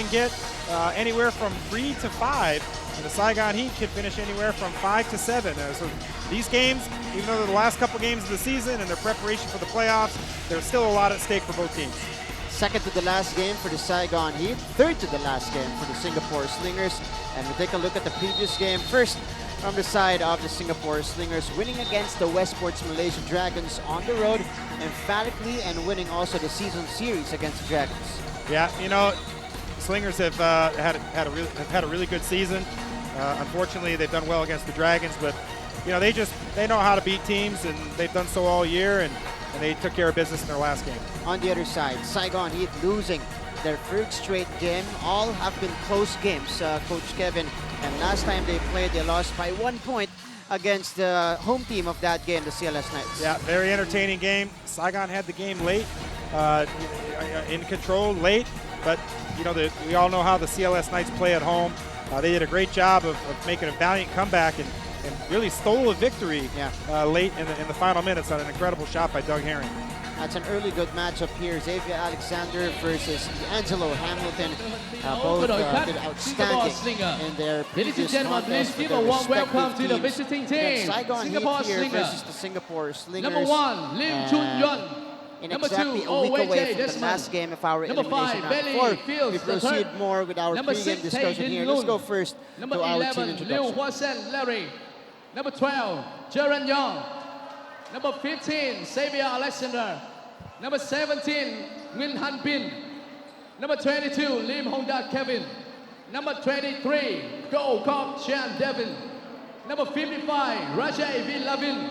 can get anywhere from 3 to 5, and the Saigon Heat can finish anywhere from 5 to 7. So these games, even though they're the last couple games of the season and their preparation for the playoffs, there's still a lot at stake for both teams. Second to the last game for the Saigon Heat, third to the last game for the Singapore Slingers. And we take a look at the previous game. First, from the side of the Singapore Slingers, winning against the Westport's Malaysia Dragons on the road emphatically, and winning also the season series against the Dragons. Yeah, you know, Slingers have had a really good season. Unfortunately, they've done well against the Dragons, but you know, they know how to beat teams, and they've done so all year, and they took care of business in their last game. On the other side, Saigon Heat losing their third straight game. All have been close games, Coach Kevin. And last time they played, they lost by 1 point against the home team of that game, the CLS Knights. Yeah, very entertaining game. Saigon had the game late, in control late, but you know, we all know how the CLS Knights play at home. They did a great job of making a valiant comeback and really stole a victory late in the final minutes on an incredible shot by Doug Herring. That's an early good matchup here. Xavier Alexander versus D'Angelo Hamilton. Both did outstanding in their previous contest. Give a warm welcome to the visiting team. Saigon Singapore Heat here Slingers. versus the Singapore Slingers. Number 1, Lim Chun Yun. In Number exactly 2, a week away from the Desmond. last game of our Number elimination 5, round. Bailey Before Fields we the proceed third. more with our Number pregame 6, discussion here, Lun. let's go first Number to our 11, team Liu introduction. Hua-sen Larry. Number 12, Jaron Young. Number 15, Xavier Alexander. Number 17, Nguyen Han Bin. Number 22, Lim Hong Dat Kevin. Number 23, Go Kok Chan Devin. Number 55, Raja Evin Lavin.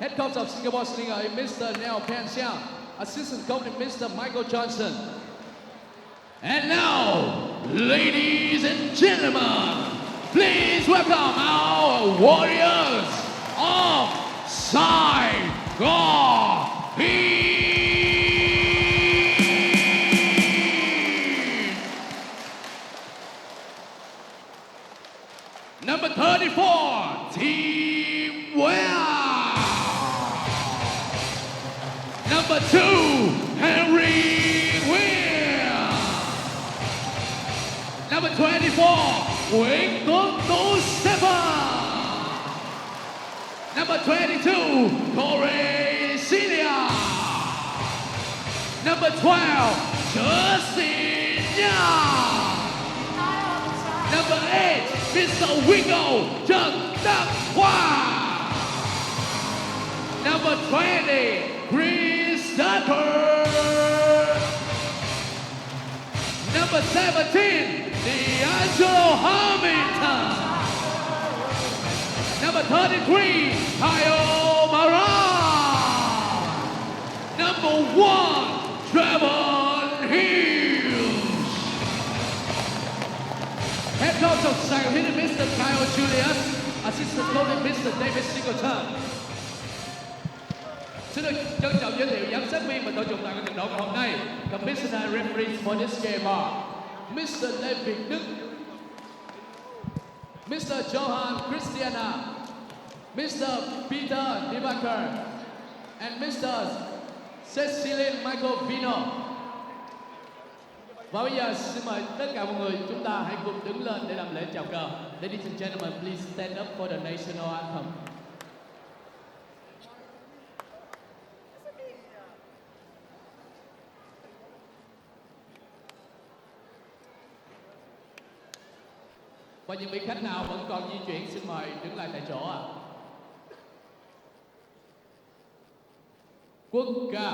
Head coach of Singapore Slinger is Mr. Neo Pan Xiang. Assistant coach is Mr. Michael Johnson. And now, ladies and gentlemen, please welcome our Warriors of Saigon Heat. Number 34, Team Well. Number 2, Henry Will. Number 24, Wing Tuấn Tú Stephen. Number 22, Corey Celia. Number 12, Justin Young. Number 8, Mr. Wingo Trần Đắc Hoa. Number 20, Chris Tucker. Number 17, D'Angelo Hamilton. Number 33, Kyle Maran. Number 1, Trevor Hills. Head coach of Saigon Heat, Mr. Kyle Julius. Assistant coach Mr. David Singleton. Xin được trân trọng giới thiệu giám sát viên và tổ chức tại trận đấu ngày hôm nay. Commissioner referees for this game are Mr. Lê Việt Đức, Mr. Johan Christiana, Mr. Peter Divaker, and Mr. Cecilin Michael Vino. Và bây giờ xin mời tất cả mọi người chúng ta hãy cùng đứng lên để làm lễ chào cờ. Ladies and gentlemen, please stand up for the national anthem. Và những vị khách nào vẫn còn di chuyển xin mời đứng lại tại chỗ ạ. Quốc ca.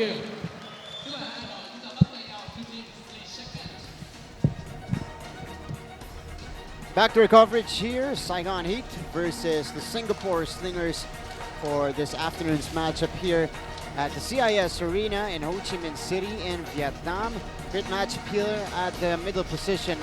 you. Back to our coverage here, Saigon Heat versus the Singapore Slingers for this afternoon's matchup here at the CIS Arena in Ho Chi Minh City in Vietnam. Great matchup here at the middle position.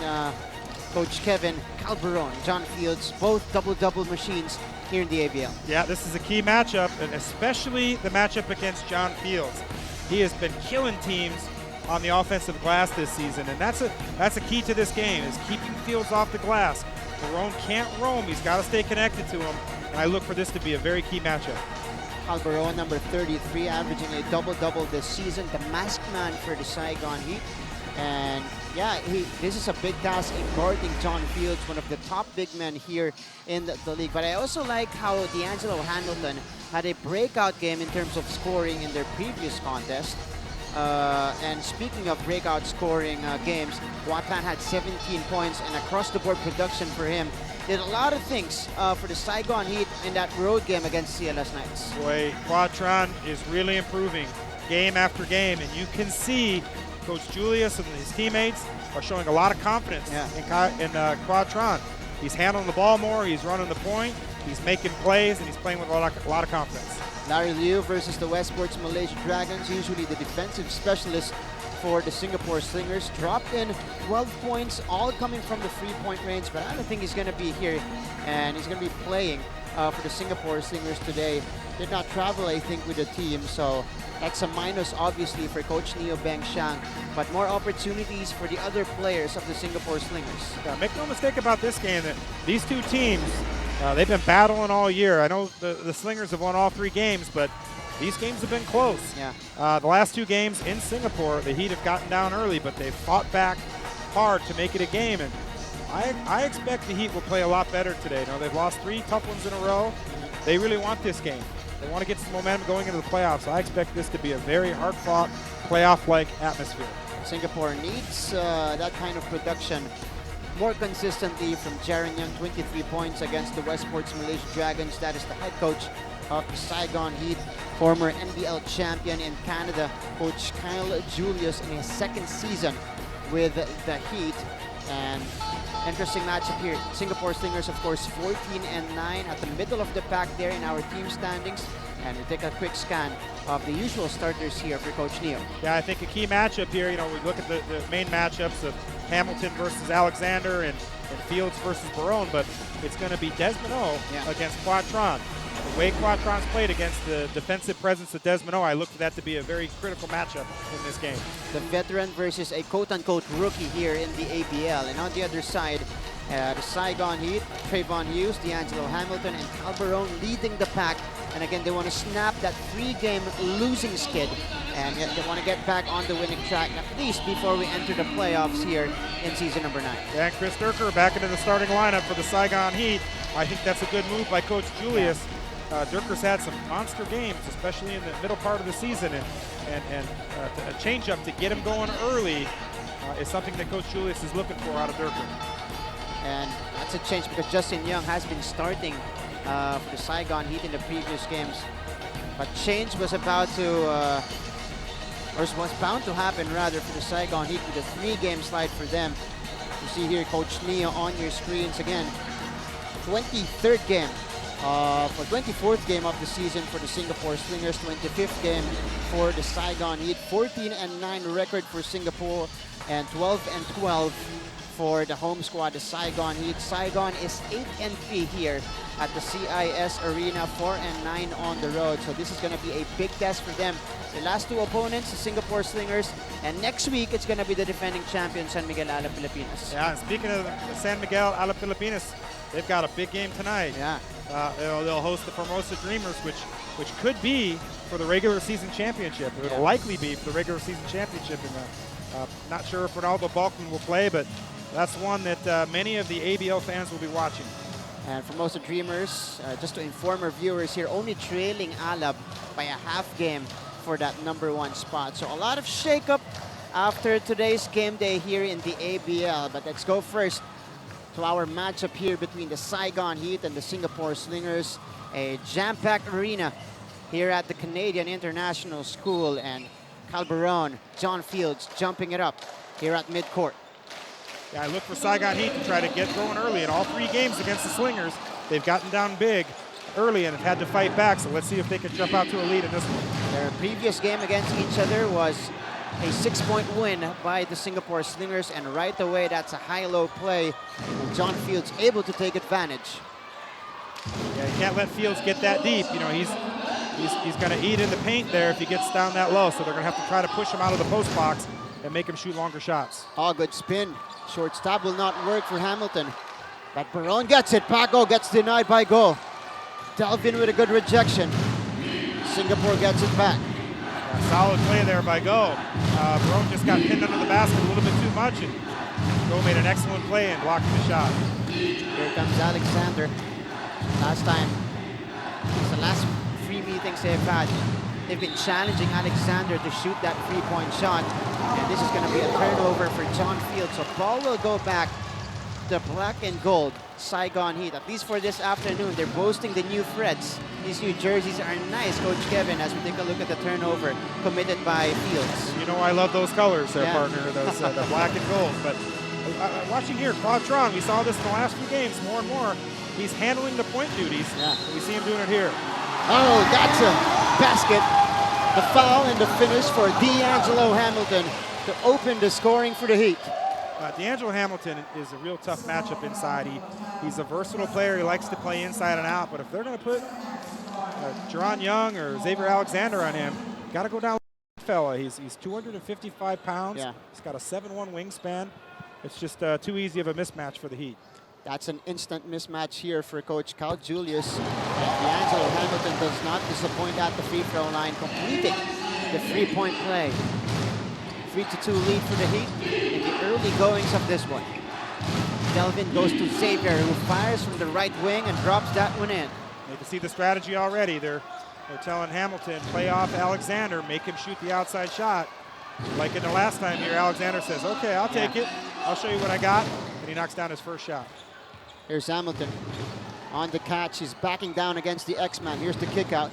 Coach Kevin Calderon, John Fields, both double-double machines here in the ABL. Yeah, this is a key matchup, and especially the matchup against John Fields. He has been killing teams on the offensive glass this season, and that's a key to this game, is keeping Fields off the glass. Barone can't roam. He's got to stay connected to him, and I look for this to be a very key matchup. Calderon, number 33, averaging a double-double this season, the masked man for the Saigon Heat. And yeah, this is a big task in guarding John Fields, one of the top big men here in the league. But I also like how D'Angelo Hamilton had a breakout game in terms of scoring in their previous contest. And speaking of breakout scoring games, Guatan had 17 points, and across-the-board production for him. Did a lot of things for the Saigon Heat in that road game against CLS Knights. Boy, Quatron is really improving game after game, and you can see Coach Julius and his teammates are showing a lot of confidence in Quatron. He's handling the ball more, he's running the point, he's making plays, and he's playing with a lot of confidence. Larry Liu versus the Westports Malaysia Dragons, usually the defensive specialist for the Singapore Slingers, dropped in 12 points, all coming from the three-point range, but I don't think he's going to be here, and he's going to be playing for the Singapore Slingers today. Did not travel, I think, with the team, so that's a minus, obviously, for Coach Neo Beng Shang, but more opportunities for the other players of the Singapore Slingers. Yeah, make no mistake about this game, that these two teams, they've been battling all year. I know the Slingers have won all 3 games, but these games have been close. Yeah. The last 2 games in Singapore, the Heat have gotten down early, but they've fought back hard to make it a game, and I expect the Heat will play a lot better today. Now, they've lost 3 tough ones in a row. They really want this game. They want to get some momentum going into the playoffs. I expect this to be a very hard-fought, playoff-like atmosphere. Singapore needs that kind of production more consistently from Jaren Young, 23 points against the Westports Malaysia Dragons. That is the head coach of the Saigon Heat, former NBL champion in Canada, Coach Kyle Julius, in his 2nd season with the Heat. And interesting matchup here. Singapore Slingers, of course, 14-9 at the middle of the pack there in our team standings. And we take a quick scan of the usual starters here for Coach Neo. Yeah, I think a key matchup here, we look at the main matchups of Hamilton versus Alexander and Fields versus Barone, but it's going to be Desmond O against Quatron. The way Quatron's played against the defensive presence of Desmond O, I look for that to be a very critical matchup in this game. The veteran versus a quote-unquote rookie here in the ABL. And on the other side, the Saigon Heat, Trayvon Hughes, D'Angelo Hamilton, and Calderon leading the pack. And again, they want to snap that 3-game losing skid. And yet they want to get back on the winning track, at least before we enter the playoffs here in season number 9. Yeah, and Chris Durker back into the starting lineup for the Saigon Heat. I think that's a good move by Coach Julius. Durker's had some monster games, especially in the middle part of the season, and a change-up to get him going early is something that Coach Julius is looking for out of Durker. And that's a change because Justin Young has been starting for the Saigon Heat in the previous games. But change was about to, or was bound to happen rather, for the Saigon Heat with a 3-game slide for them. You see here Coach Neo on your screens again. 23rd game, or 24th game of the season for the Singapore Slingers, 25th game for the Saigon Heat. 14-9 record for Singapore and 12-12 for the home squad, the Saigon Heat. Saigon is 8-3 here at the CIS Arena, 4-9 on the road. So this is going to be a big test for them. The last 2 opponents, the Singapore Slingers, and next week it's going to be the defending champion, San Miguel Ala Pilipinas. Yeah, and speaking of San Miguel Ala Pilipinas, they've got a big game tonight. Yeah. They'll host the Formosa Dreamers, which could be for the regular season championship. It'll likely be for the regular season championship. And not sure if Ronaldo Balkman will play, but that's one that many of the ABL fans will be watching. And Formosa Dreamers, just to inform our viewers here, only trailing Alab by a half game for that number 1 spot. So a lot of shakeup after today's game day here in the ABL. But let's go first to our matchup here between the Saigon Heat and the Singapore Slingers. A jam-packed arena here at the Canadian International School. And Calderon, John Fields jumping it up here at midcourt. Yeah, I look for Saigon Heat to try to get going early. In all 3 games against the Slingers, they've gotten down big early and have had to fight back. So let's see if they can jump out to a lead in this one. Their previous game against each other was a 6-point win by the Singapore Slingers, and right away that's a high-low play, and John Fields able to take advantage. Yeah, you can't let Fields get that deep. You know, he's going to eat in the paint there if he gets down that low. So they're going to have to try to push him out of the post box and make him shoot longer shots. Oh, good spin. Short stop will not work for Hamilton. But Barone gets it. Paco gets denied by goal. Delvin with a good rejection. Singapore gets it back. Yeah, solid play there by Go. Barone just got pinned under the basket a little bit too much, and Go made an excellent play and blocked the shot. Here comes Alexander. Last time, it's the last 3 meetings they've had. They've been challenging Alexander to shoot that 3-point shot. And this is going to be a turnover for John Fields. So ball will go back to black and gold Saigon Heat. At least for this afternoon, they're boasting the new threads. These new jerseys are nice, Coach Kevin, as we take a look at the turnover committed by Fields. You know I love those colors there, Yeah. partner, those the black and gold. But watching here, Claude Tron, we saw this in the last few games more and more. He's handling the point duties. Yeah. We see him doing it here. Oh, that's a basket. The foul and the finish for D'Angelo Hamilton to open the scoring for the Heat. D'Angelo Hamilton is a real tough matchup inside. He's a versatile player. He likes to play inside and out. But if they're going to put Jerron Young or Xavier Alexander on him, got to go down fella. He's 255 pounds. Yeah. He's got a 7'1" wingspan. It's just too easy of a mismatch for the Heat. That's an instant mismatch here for Coach Cal Julius. D'Angelo Hamilton does not disappoint at the free throw line, completing the 3-point play. 3-2 lead for the Heat in the early goings of this one. Delvin goes to Xavier, who fires from the right wing and drops that one in. You can see the strategy already. They're telling Hamilton, play off Alexander, make him shoot the outside shot. Like in the last time here, Alexander says, okay, I'll take it. I'll show you what I got. And he knocks down his first shot. Here's Hamilton on the catch. He's backing down against the X-Man. Here's the kick out.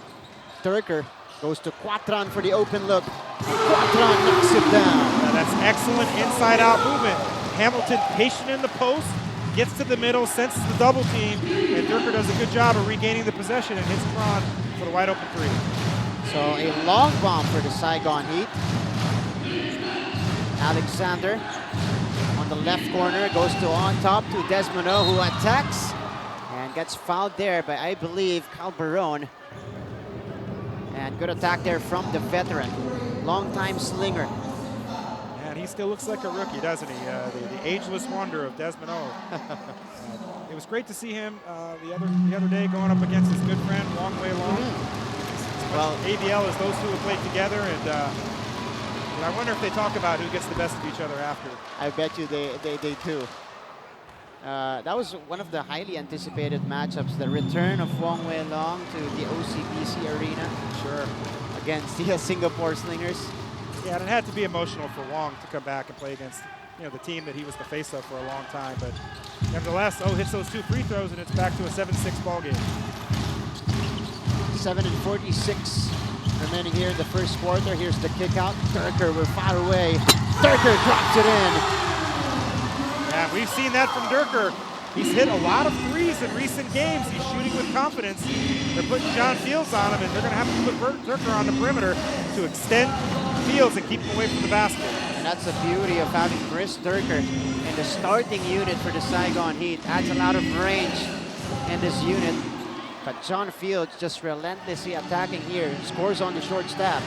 Turker goes to Quatron for the open look. And Quatron knocks it down. Now that's excellent inside-out movement. Hamilton patient in the post, gets to the middle, senses the double team, and Durker does a good job of regaining the possession and hits Tron for the wide open 3. So a long bomb for the Saigon Heat. Alexander on the left corner goes to on top to Desmono, who attacks and gets fouled there by, I believe, Calderon. And good attack there from the veteran, longtime Slinger. And he still looks like a rookie, doesn't he? The ageless wonder of Desmono. It was great to see him the other day going up against his good friend, Wong Wei Long. Well, ABL as those two have played together, and I wonder if they talk about who gets the best of each other after. I bet you they do. That was one of the highly anticipated matchups, the return of Wong Wei Long to the OCBC arena. Sure. Against the Singapore Slingers. Yeah, and it had to be emotional for Wong to come back and play against the team that he was the face of for a long time. But nevertheless, hits those 2 free throws, and it's back to a 7-6 ball game. 7:46 remaining here in the first quarter. Here's the kick out. Durker, we're far away. Durker drops it in. Yeah, we've seen that from Durker. He's hit a lot of threes in recent games. He's shooting with confidence. They're putting John Fields on him, and they're going to have to put Durker on the perimeter to extend Fields and keep him away from the basket. And that's the beauty of having Chris Durker in the starting unit for the Saigon Heat. Adds a lot of range in this unit. But John Fields just relentlessly attacking here. Scores on the short staff.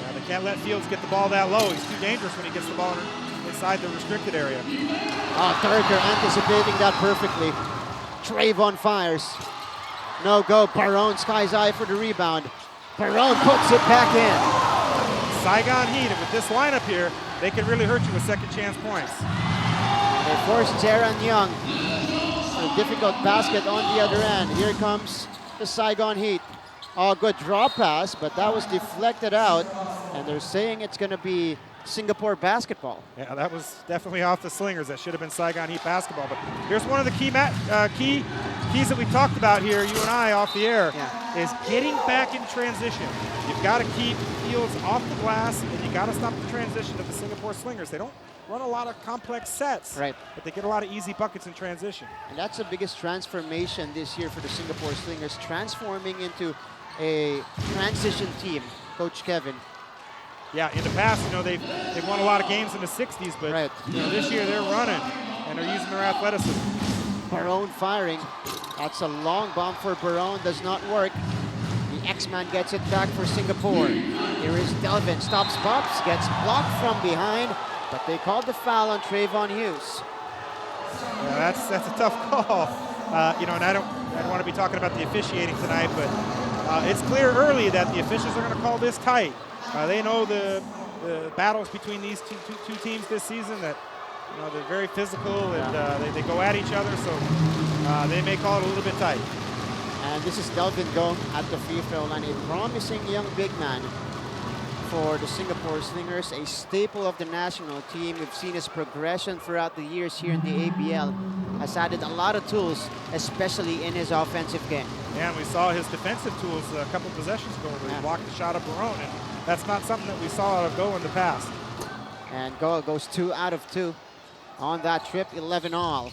Yeah, they can't let Fields get the ball that low. He's too dangerous when he gets the ball inside the restricted area. Durker anticipating that perfectly. Trayvon fires. No go. Barone skies eye for the rebound. Barone puts it back in. Saigon Heat, with this lineup here, they can really hurt you with second chance points. They force Jerron Young. A difficult basket on the other end. Here comes the Saigon Heat. Good draw pass, but that was deflected out. And they're saying it's going to be Singapore basketball. Yeah, that was definitely off the Slingers. That should have been Saigon Heat basketball. But here's one of the key keys that we talked about here, you and I off the air, Yeah. is getting back in transition. You've got to keep Fields off the glass, and you got to stop the transition of the Singapore Slingers. They don't run a lot of complex sets, Right. but they get a lot of easy buckets in transition. And that's the biggest transformation this year for the Singapore Slingers, transforming into a transition team, Coach Kevin. Yeah, in the past, they've won a lot of games in the 60s, but Right. This year they're running and they're using their athleticism. Barone firing. That's a long bomb for Barone, does not work. The X-Man gets it back for Singapore. Here is Delvin, stops Pops, gets blocked from behind, but they called the foul on Trayvon Hughes. Yeah, that's a tough call. And I don't want to be talking about the officiating tonight, but it's clear early that the officials are going to call this tight. They know the battles between these two teams this season, that they're very physical and they go at each other, so they may call it a little bit tight. And this is Delvin Gong at the free throw line, a promising young big man for the Singapore Slingers, a staple of the national team. We've seen his progression throughout the years here in the ABL, has added a lot of tools, especially in his offensive game. And we saw his defensive tools a couple possessions ago where he blocked the shot of Barone, and that's not something that we saw out of Go in the past. And Go goes 2 out of 2 on that trip, 11 all.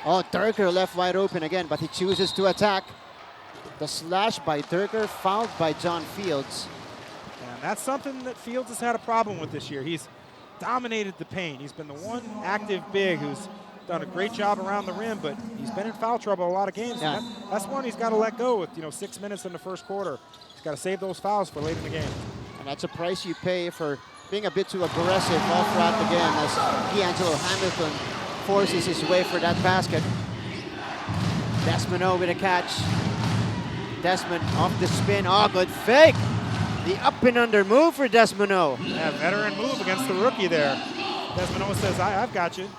Oh, Durker left wide open again, but he chooses to attack. The slash by Durker, fouled by John Fields. And that's something that Fields has had a problem with this year. He's dominated the paint. He's been the one active big who's done a great job around the rim, but he's been in foul trouble a lot of games. Yeah. And that's one he's got to let go with 6 minutes in the first quarter. He's got to save those fouls for late in the game. And that's a price you pay for being a bit too aggressive all throughout the game as D'Angelo Hamilton forces his way for that basket. Desmond with a catch. Desmond off the spin. Oh, good fake. The up and under move for Desmond. Yeah, veteran move against the rookie there. Desmond says, I've got you.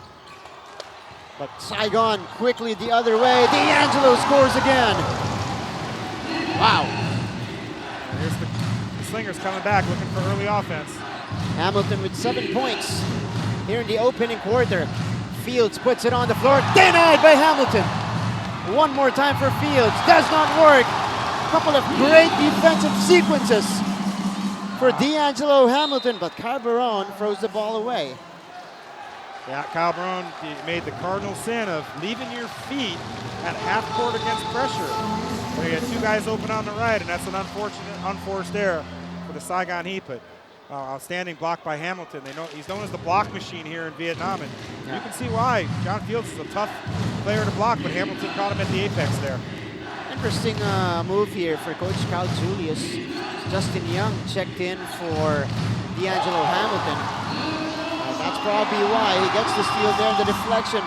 But Saigon quickly the other way. D'Angelo scores again. Wow. And here's the Slingers coming back looking for early offense. Hamilton with 7 points here in the opening quarter. Fields puts it on the floor. Denied by Hamilton. One more time for Fields. Does not work. Couple of great defensive sequences for D'Angelo Hamilton, but Kyle Barone throws the ball away. Yeah, Kyle Barone made the cardinal sin of leaving your feet at half court against pressure. Where you got 2 guys open on the right, and that's an unforced error for the Saigon Heat. But outstanding block by Hamilton. He's known as the block machine here in Vietnam, and you can see why. John Fields is a tough player to block, but Hamilton caught him at the apex there. Interesting move here for Coach Cal Julius. Justin Young checked in for D'Angelo Hamilton. And that's probably why he gets the steal there in the deflection.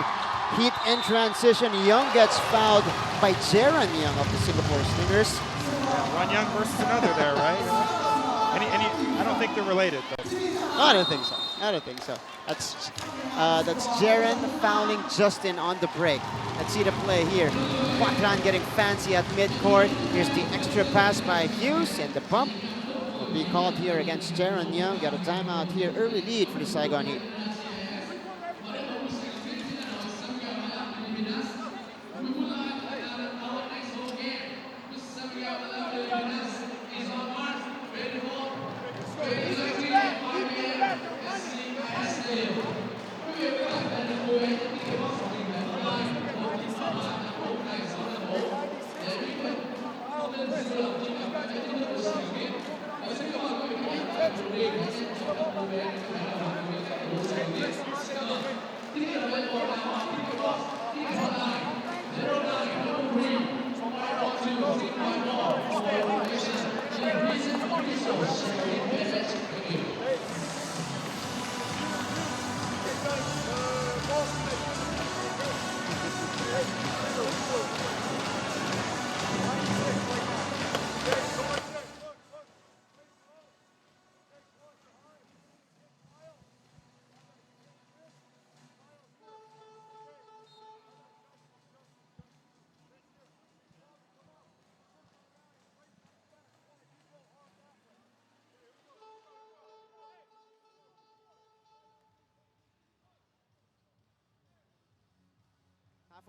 Heat in transition. Young gets fouled by Jaron Young of the Singapore Slingers. Yeah, one Young versus another there, right? I don't think they're related. But. No, I don't think so. I don't think so. That's Jaron fouling Justin on the break. Let's see the play here. Quatran getting fancy at midcourt. Here's the extra pass by Hughes, and the bump will be called here against Jaron Young. Got a timeout here. Early lead for the Saigon Heat.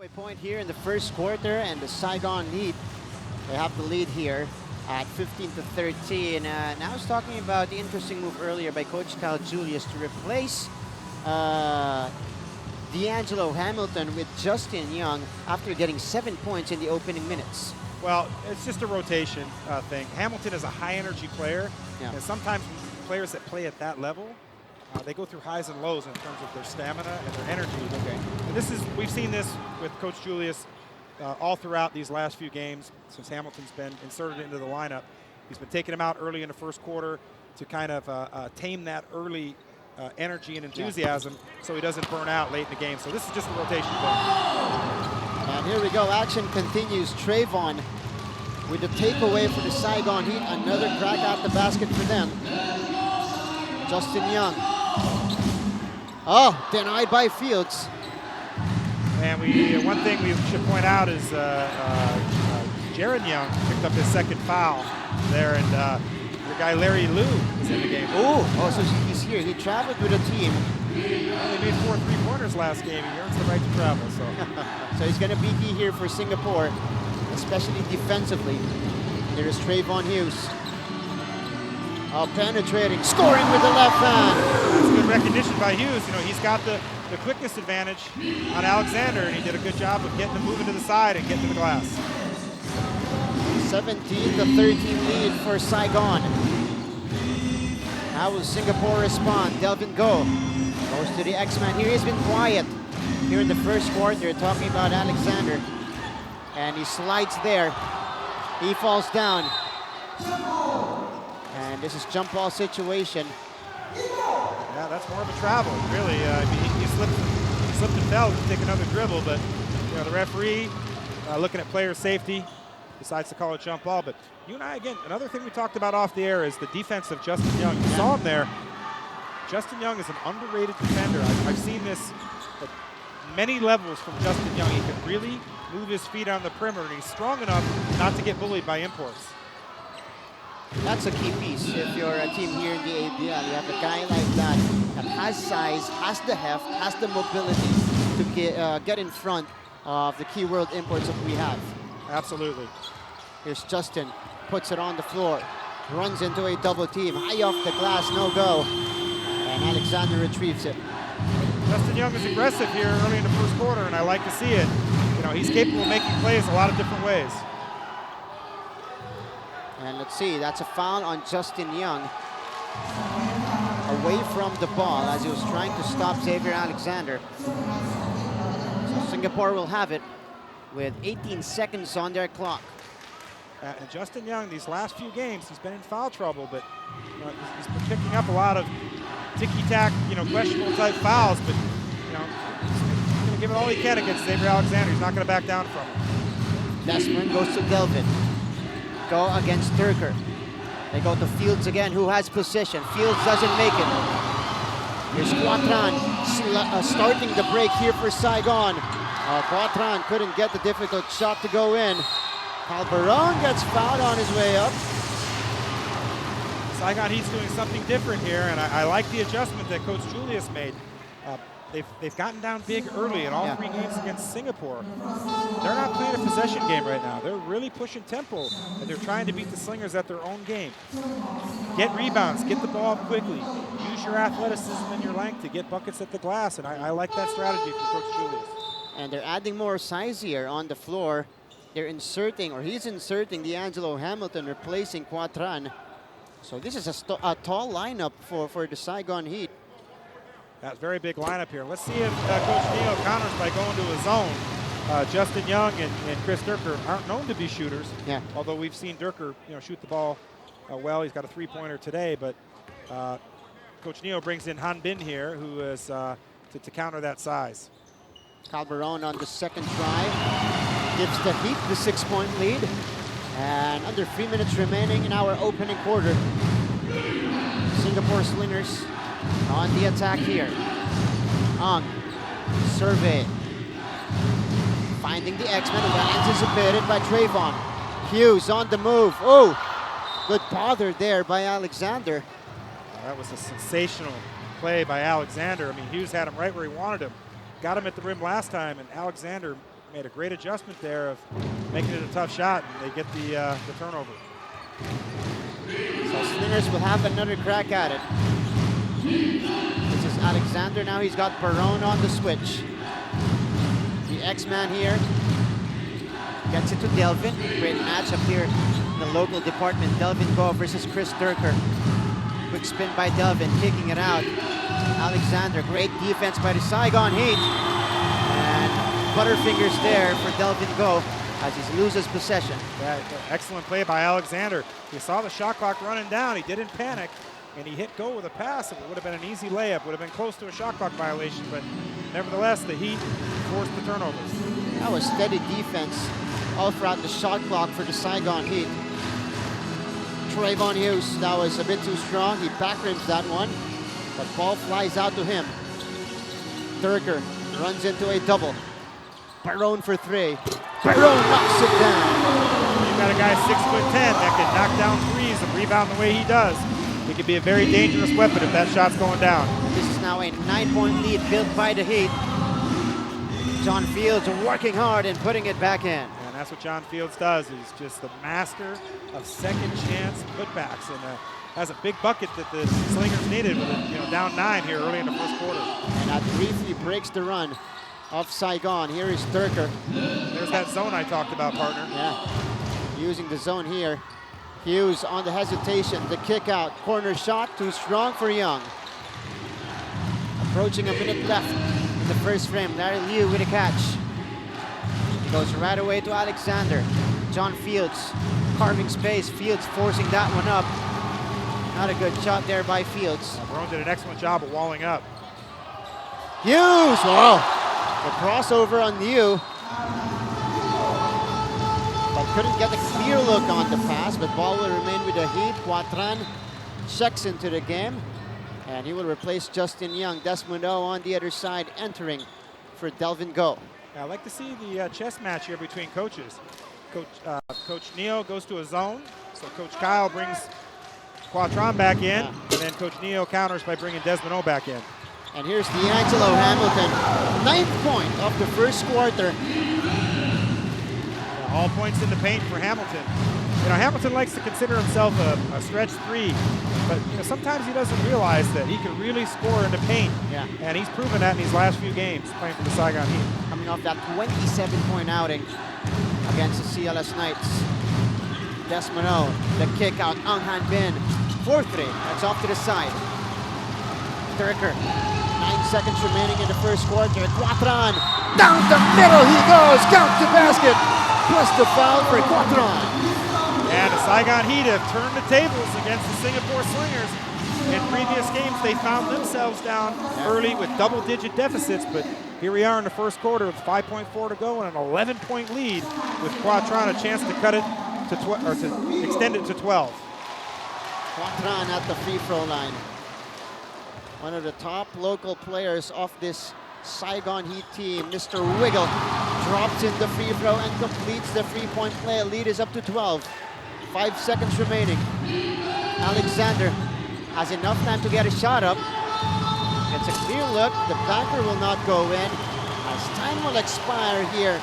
Halfway point here in the first quarter, and the Saigon Heat, they have the lead here at 15-13. And I was talking about the interesting move earlier by Coach Cal Julius to replace D'Angelo Hamilton with Justin Young after getting 7 points in the opening minutes. Well, it's just a rotation thing. Hamilton is a high-energy player, Yeah. and sometimes players that play at that level, they go through highs and lows in terms of their stamina and their energy. Okay. And we've seen this with Coach Julius all throughout these last few games since Hamilton's been inserted into the lineup. He's been taking him out early in the first quarter to kind of tame that early energy and enthusiasm so he doesn't burn out late in the game. So this is just a rotation thing. And here we go, action continues. Trayvon with the takeaway for the Saigon Heat. Another crack at the basket for them. Justin Young. Oh, denied by Fields. And one thing we should point out is Jaron Young picked up his second foul there, and the guy Larry Liu is in the game. Oh, so he's here. He traveled with a team. Well, he made 4 3-pointers last game. He earns the right to travel. So, So he's going to be key here for Singapore, especially defensively. There is Trayvon Hughes. Oh, penetrating, scoring with the left hand. that's good recognition by Hughes. You know, he's got the quickness advantage on Alexander, and he did a good job of getting him moving to the side and getting to the glass. 17-13 lead for Saigon. How will Singapore respond? Delvin Go goes to the X-Man here. He's been quiet here in the first quarter, talking about Alexander. And he slides there. He falls down. And this is jump ball situation. Yeah, that's more of a travel, really. He slipped and fell to take another dribble, but you know, the referee, looking at player safety, decides to call a jump ball. But you and I, again, another thing we talked about off the air is the defense of Justin Young. You saw him there. Justin Young is an underrated defender. I've seen this at many levels from Justin Young. He can really move his feet on the perimeter, and he's strong enough not to get bullied by imports. That's a key piece. If you're a team here in the ABL, you have a guy like that that has size, has the heft, has the mobility to get in front of the key world imports that we have. Absolutely. Here's Justin, puts it on the floor, runs into a double team, high off the glass, no go, and Alexander retrieves it. Justin Young is aggressive here early in the first quarter, and I like to see it. You know, he's capable of making plays a lot of different ways. And let's see, that's a foul on Justin Young. Away from the ball as he was trying to stop Xavier Alexander. So Singapore will have it with 18 seconds on their clock. And Justin Young, these last few games, he's been in foul trouble, but he's been picking up a lot of ticky-tack, questionable type fouls, but, he's going to give it all he can against Xavier Alexander. He's not going to back down from him. Desmond goes to Delvin. Go against Turker. They go to Fields again, who has possession. Fields doesn't make it. Here's Quatran starting the break here for Saigon. Quatran couldn't get the difficult shot to go in. Calderon gets fouled on his way up. Saigon Heat's doing something different here, and I like the adjustment that Coach Julius made. They've gotten down big early in all 3 games against Singapore. They're not playing a possession game right now. They're really pushing tempo, and they're trying to beat the Slingers at their own game. Get rebounds, get the ball up quickly, use your athleticism and your length to get buckets at the glass, and I like that strategy from Coach Julius. And they're adding more size here on the floor. They're inserting, or he's inserting D'Angelo Hamilton, replacing Quatran. So this is a tall lineup for the Saigon Heat. That's a very big lineup here. Let's see if Coach Neo counters by going to a zone. Justin Young and Chris Durker aren't known to be shooters. Yeah. Although we've seen Durker, shoot the ball well. He's got a 3-pointer today, but Coach Neo brings in Han Bin here, who is to counter that size. Calderon on the second try gives the Heat the 6-point lead. And under 3 minutes remaining in our opening quarter. Singapore Slingers on the attack here. Survey. Finding the X-Men, well anticipated by Trayvon. Hughes on the move. Oh, good bother there by Alexander. That was a sensational play by Alexander. I mean, Hughes had him right where he wanted him. Got him at the rim last time, and Alexander made a great adjustment there of making it a tough shot, and they get the turnover. So Slingers will have another crack at it. This is Alexander now. He's got Barone on the switch. The X-Man here gets it to Delvin. Great matchup here in the local department. Delvin Go versus Chris Durker. Quick spin by Delvin, kicking it out. Alexander, great defense by the Saigon Heat. And butterfingers there for Delvin Go as he loses possession. Yeah, excellent play by Alexander. He saw the shot clock running down. He didn't panic, and he hit Go with a pass. It would have been an easy layup. Would have been close to a shot clock violation, but nevertheless, the Heat forced the turnovers. That was steady defense all throughout the shot clock for the Saigon Heat. Trayvon Hughes, that was a bit too strong. He backrims that one, but ball flies out to him. Durker runs into a double. Barone for three. Barone knocks it down. You've got a guy 6'10" that can knock down threes and rebound the way he does. He could be a very dangerous weapon if that shot's going down. This is now a 9-point lead built by the Heat. John Fields working hard and putting it back in. And that's what John Fields does. He's just the master of second chance putbacks, and has a big bucket that the Slingers needed with it, down 9 here early in the first quarter. And that briefly breaks the run of Saigon. Here is Durker. There's that zone I talked about, partner. Yeah, using the zone here. Hughes on the hesitation, the kick out, corner shot, too strong for Young. Approaching a minute left in the first frame. Larry Liu with a catch. He goes right away to Alexander. John Fields carving space. Fields forcing that one up. Not a good shot there by Fields. Barone did an excellent job of walling up. Hughes! Oh! The crossover on Liu. But couldn't get a clear look on the pass, but ball will remain with the Heat. Quatran checks into the game, and he will replace Justin Young. Desmond O on the other side entering for Delvin Go. I like to see the chess match here between coaches. Coach Neo goes to a zone, so Coach Kyle brings Quatran back in, and then Coach Neo counters by bringing Desmond O back in. And here's D'Angelo Hamilton, 9th point of the first quarter. All points in the paint for Hamilton. Hamilton likes to consider himself a stretch 3, but sometimes he doesn't realize that he can really score in the paint. Yeah. And he's proven that in these last few games playing for the Saigon Heat. Coming off that 27-point outing against the CLS Knights. Desmond O, the kick out, Ang Han Bin, 4-3, that's off to the side. Durker, 9 seconds remaining in the first quarter. Quatran, down the middle he goes, count the basket, plus the foul for Quatran. And the Saigon Heat have turned the tables against the Singapore Slingers. In previous games, they found themselves down early with double-digit deficits, but here we are in the first quarter with 5.4 to go and an 11-point lead with Quatran a chance to cut it to extend it to 12. Quatran at the free throw line. One of the top local players of this Saigon Heat team, Mr. Wiggle, drops in the free throw and completes the three-point play. Lead is up to 12. 5 seconds remaining. Alexander has enough time to get a shot up. Gets a clear look. The banker will not go in as time will expire here.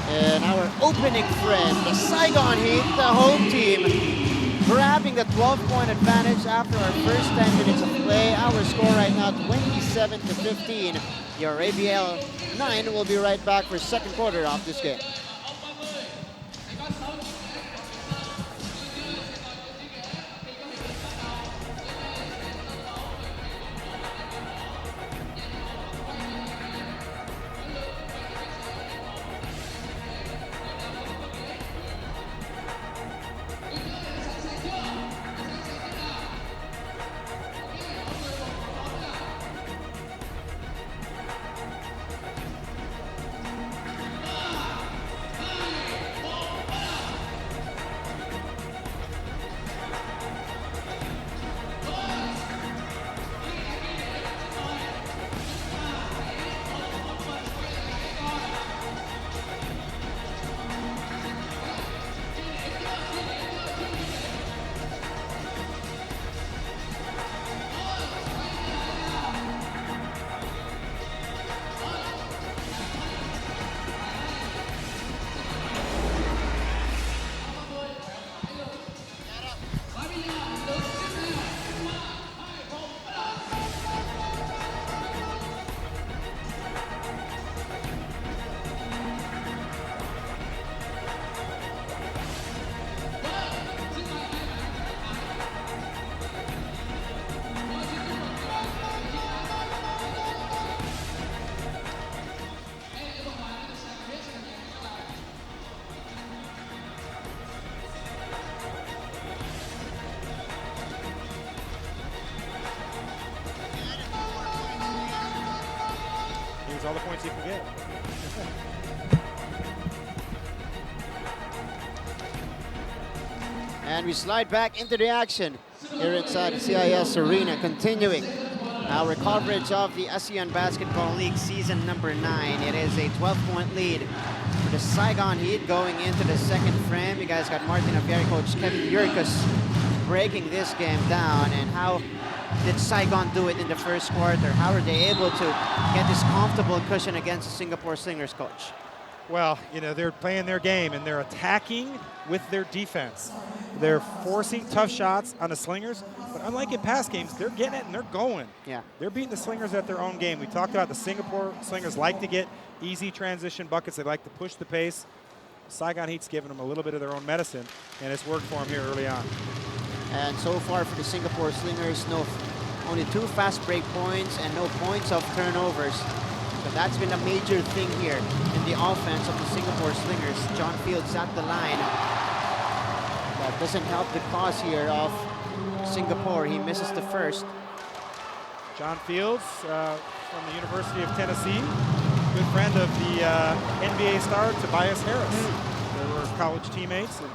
And our opening friend, the Saigon Heat, the home team, grabbing the 12-point advantage after our first 10 minutes of play. Our score right now, 27-15. Your ABL 9 will be right back for second quarter of this game. all the points he can get. And we slide back into the action here inside the CIS Arena, continuing our coverage of the Asean Basketball League season number 9. It is a 12-point lead for the Saigon Heat going into the second frame. You guys got Martin Avieri coach Kevin Yurkus breaking this game down. And how did Saigon do it in the first quarter? How are they able to get this comfortable cushion against the Singapore Slingers, coach? Well, you know, they're playing their game and they're attacking with their defense. They're forcing tough shots on the Slingers, but unlike in past games, they're getting it and they're going. Yeah. They're beating the Slingers at their own game. We talked about the Singapore Slingers like to get easy transition buckets. They like to push the pace. Saigon Heat's giving them a little bit of their own medicine, and it's worked for them here early on. And so far for the Singapore Slingers, only 2 fast break points and no points of turnovers. So that's been a major thing here in the offense of the Singapore Slingers. John Fields at the line. That doesn't help the cause here of Singapore. He misses the first. John Fields from the University of Tennessee, good friend of the NBA star Tobias Harris. They were college teammates, and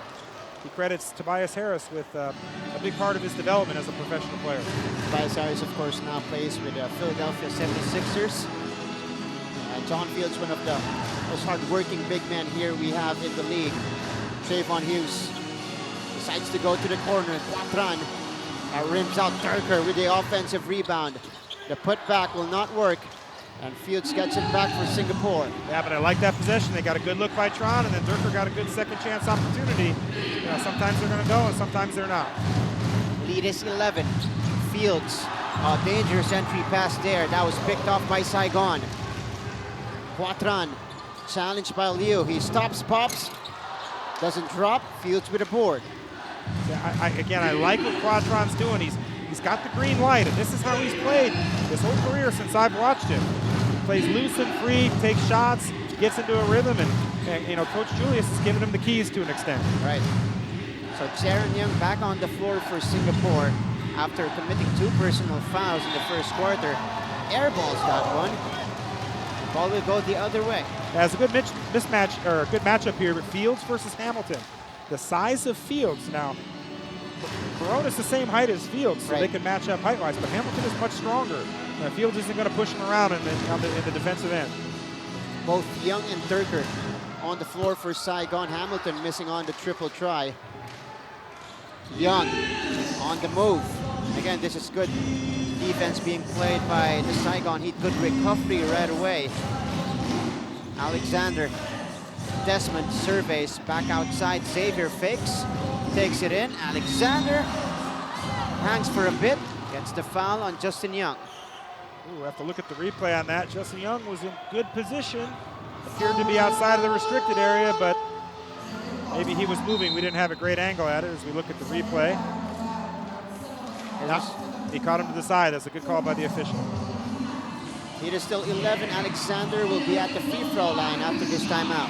he credits Tobias Harris with a big part of his development as a professional player. Tobias Harris, of course, now plays with the Philadelphia 76ers. John Fields, one of the most hard-working big men here we have in the league. Trayvon Hughes decides to go to the corner. Quatran rims out Turker with the offensive rebound. The putback will not work, and Fields gets it back for Singapore. Yeah, but I like that possession. They got a good look by Tron, and then Durker got a good second chance opportunity. You know, sometimes they're going to go, and sometimes they're not. Lead is 11. Fields, a dangerous entry pass there. That was picked off by Saigon. Quatran, challenged by Liu. He stops, pops, doesn't drop. Fields with a board. Yeah, again, I like what Quatron's doing. He's got the green light, and this is how he's played his whole career since I've watched him. He plays loose and free, takes shots, gets into a rhythm, and you know, Coach Julius is giving him the keys to an extent. Right. So Jaron Young back on the floor for Singapore after committing 2 personal fouls in the first quarter. Airballs that one. Ball will go the other way. That's a good mismatch, or a good matchup here, but Fields versus Hamilton. The size of Fields now. Corona's the same height as Fields, so they can match up height-wise, but Hamilton is much stronger. Fields isn't going to push him around in the defensive end. Both Young and Durker on the floor for Saigon. Hamilton missing on the triple try. Young on the move. Again, this is good defense being played by the Saigon Heat. Good recovery right away. Alexander. Desmond surveys back outside. Xavier fakes. Takes it in. Alexander hangs for a bit. Gets the foul on Justin Young. Ooh, have to look at the replay on that. Justin Young was in good position. Appeared to be outside of the restricted area, but maybe he was moving. We didn't have a great angle at it as we look at the replay. He caught him to the side. That's a good call by the official. It is still 11. Alexander will be at the free throw line after this timeout.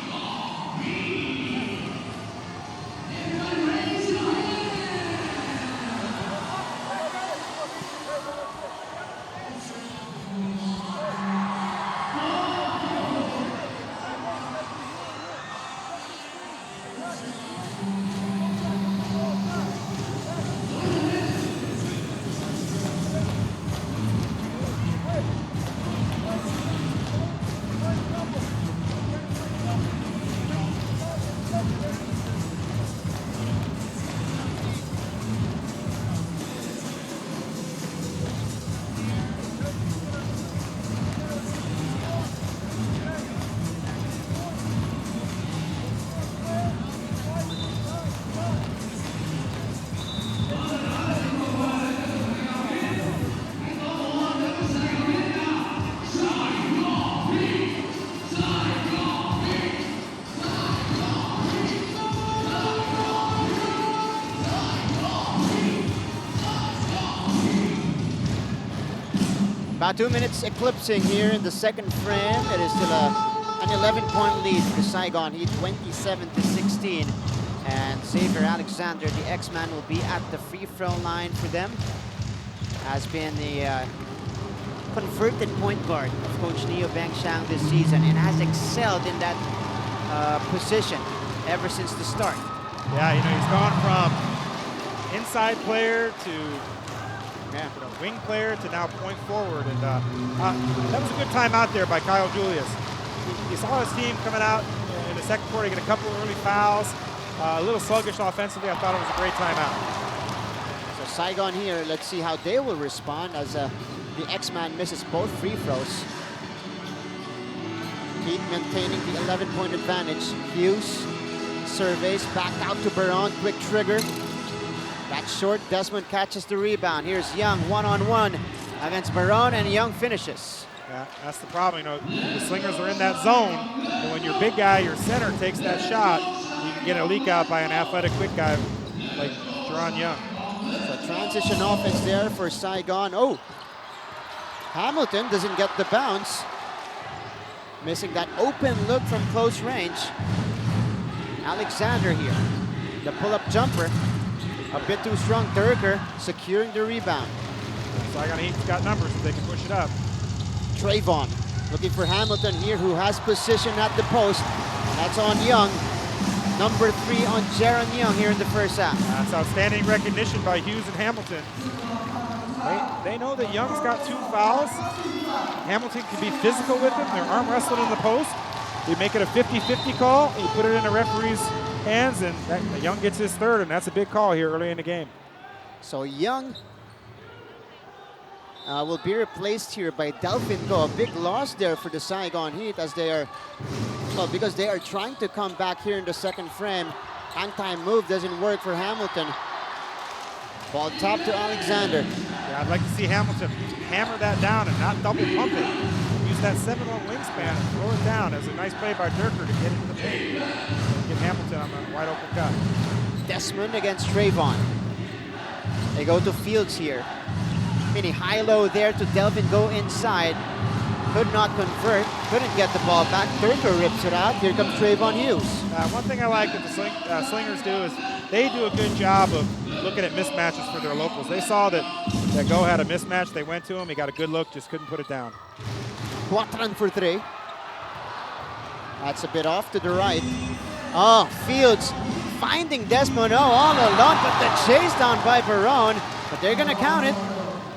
About 2 minutes eclipsing here in the second frame. It is still an 11-point lead for the Saigon Heat, 27-16. And Xavier Alexander, the X-Man, will be at the free throw line for them. Has been the converted point guard of Coach Neo Bengshang this season and has excelled in that position ever since the start. Yeah, you know, he's gone from inside player to wing player to now point forward. And that was a good timeout there by Kyle Julius. You saw his team coming out in the second quarter, get a couple of early fouls, a little sluggish offensively. I thought it was a great timeout. So Saigon here, let's see how they will respond as the X-Man misses both free throws. Heat maintaining the 11-point advantage. Hughes surveys back out to Baron, quick trigger. That's short, Desmond catches the rebound. Here's Young one-on-one against Baron, and Young finishes. Yeah, that's the problem. You know, the Slingers are in that zone, and when your big guy, your center, takes that shot, you can get a leak out by an athletic, quick guy like Jerron Young. So transition offense there for Saigon. Oh, Hamilton doesn't get the bounce. Missing that open look from close range. Alexander here. The pull-up jumper. A bit too strong. Durker securing the rebound. Saigon Heat's got numbers if they can push it up. Trayvon looking for Hamilton here, who has position at the post. That's on Young. Number 3 on Jaron Young here in the first half. That's outstanding recognition by Hughes and Hamilton. They know that Young's got 2 fouls. Hamilton can be physical with him. They're arm wrestling in the post. They make it a 50-50 call. You put it in the referee's hands, and Young gets his 3rd, and that's a big call here early in the game. So Young will be replaced here by Delvin Go. A big loss there for the Saigon Heat as they are, well, because they are trying to come back here in the second frame. Hang-time move doesn't work for Hamilton. Ball top to Alexander. Yeah, I'd like to see Hamilton hammer that down and not double pump it. Use that 7-1 wingspan and throw it down. As a nice play by Durker to get into the paint. Get Hamilton on a wide open cut. Desmond against Trayvon. They go to Fields here. Mini high-low there to Delvin Go inside. Could not convert, couldn't get the ball back. Durker rips it out. Here comes Trayvon Hughes. One thing I like that the Slingers do is they do a good job of looking at mismatches for their locals. They saw that Go had a mismatch. They went to him. He got a good look, just couldn't put it down. Quatran for 3. That's a bit off to the right. Oh, Fields finding Desmond all alone, but the chase down by Barone. But they're going to count it.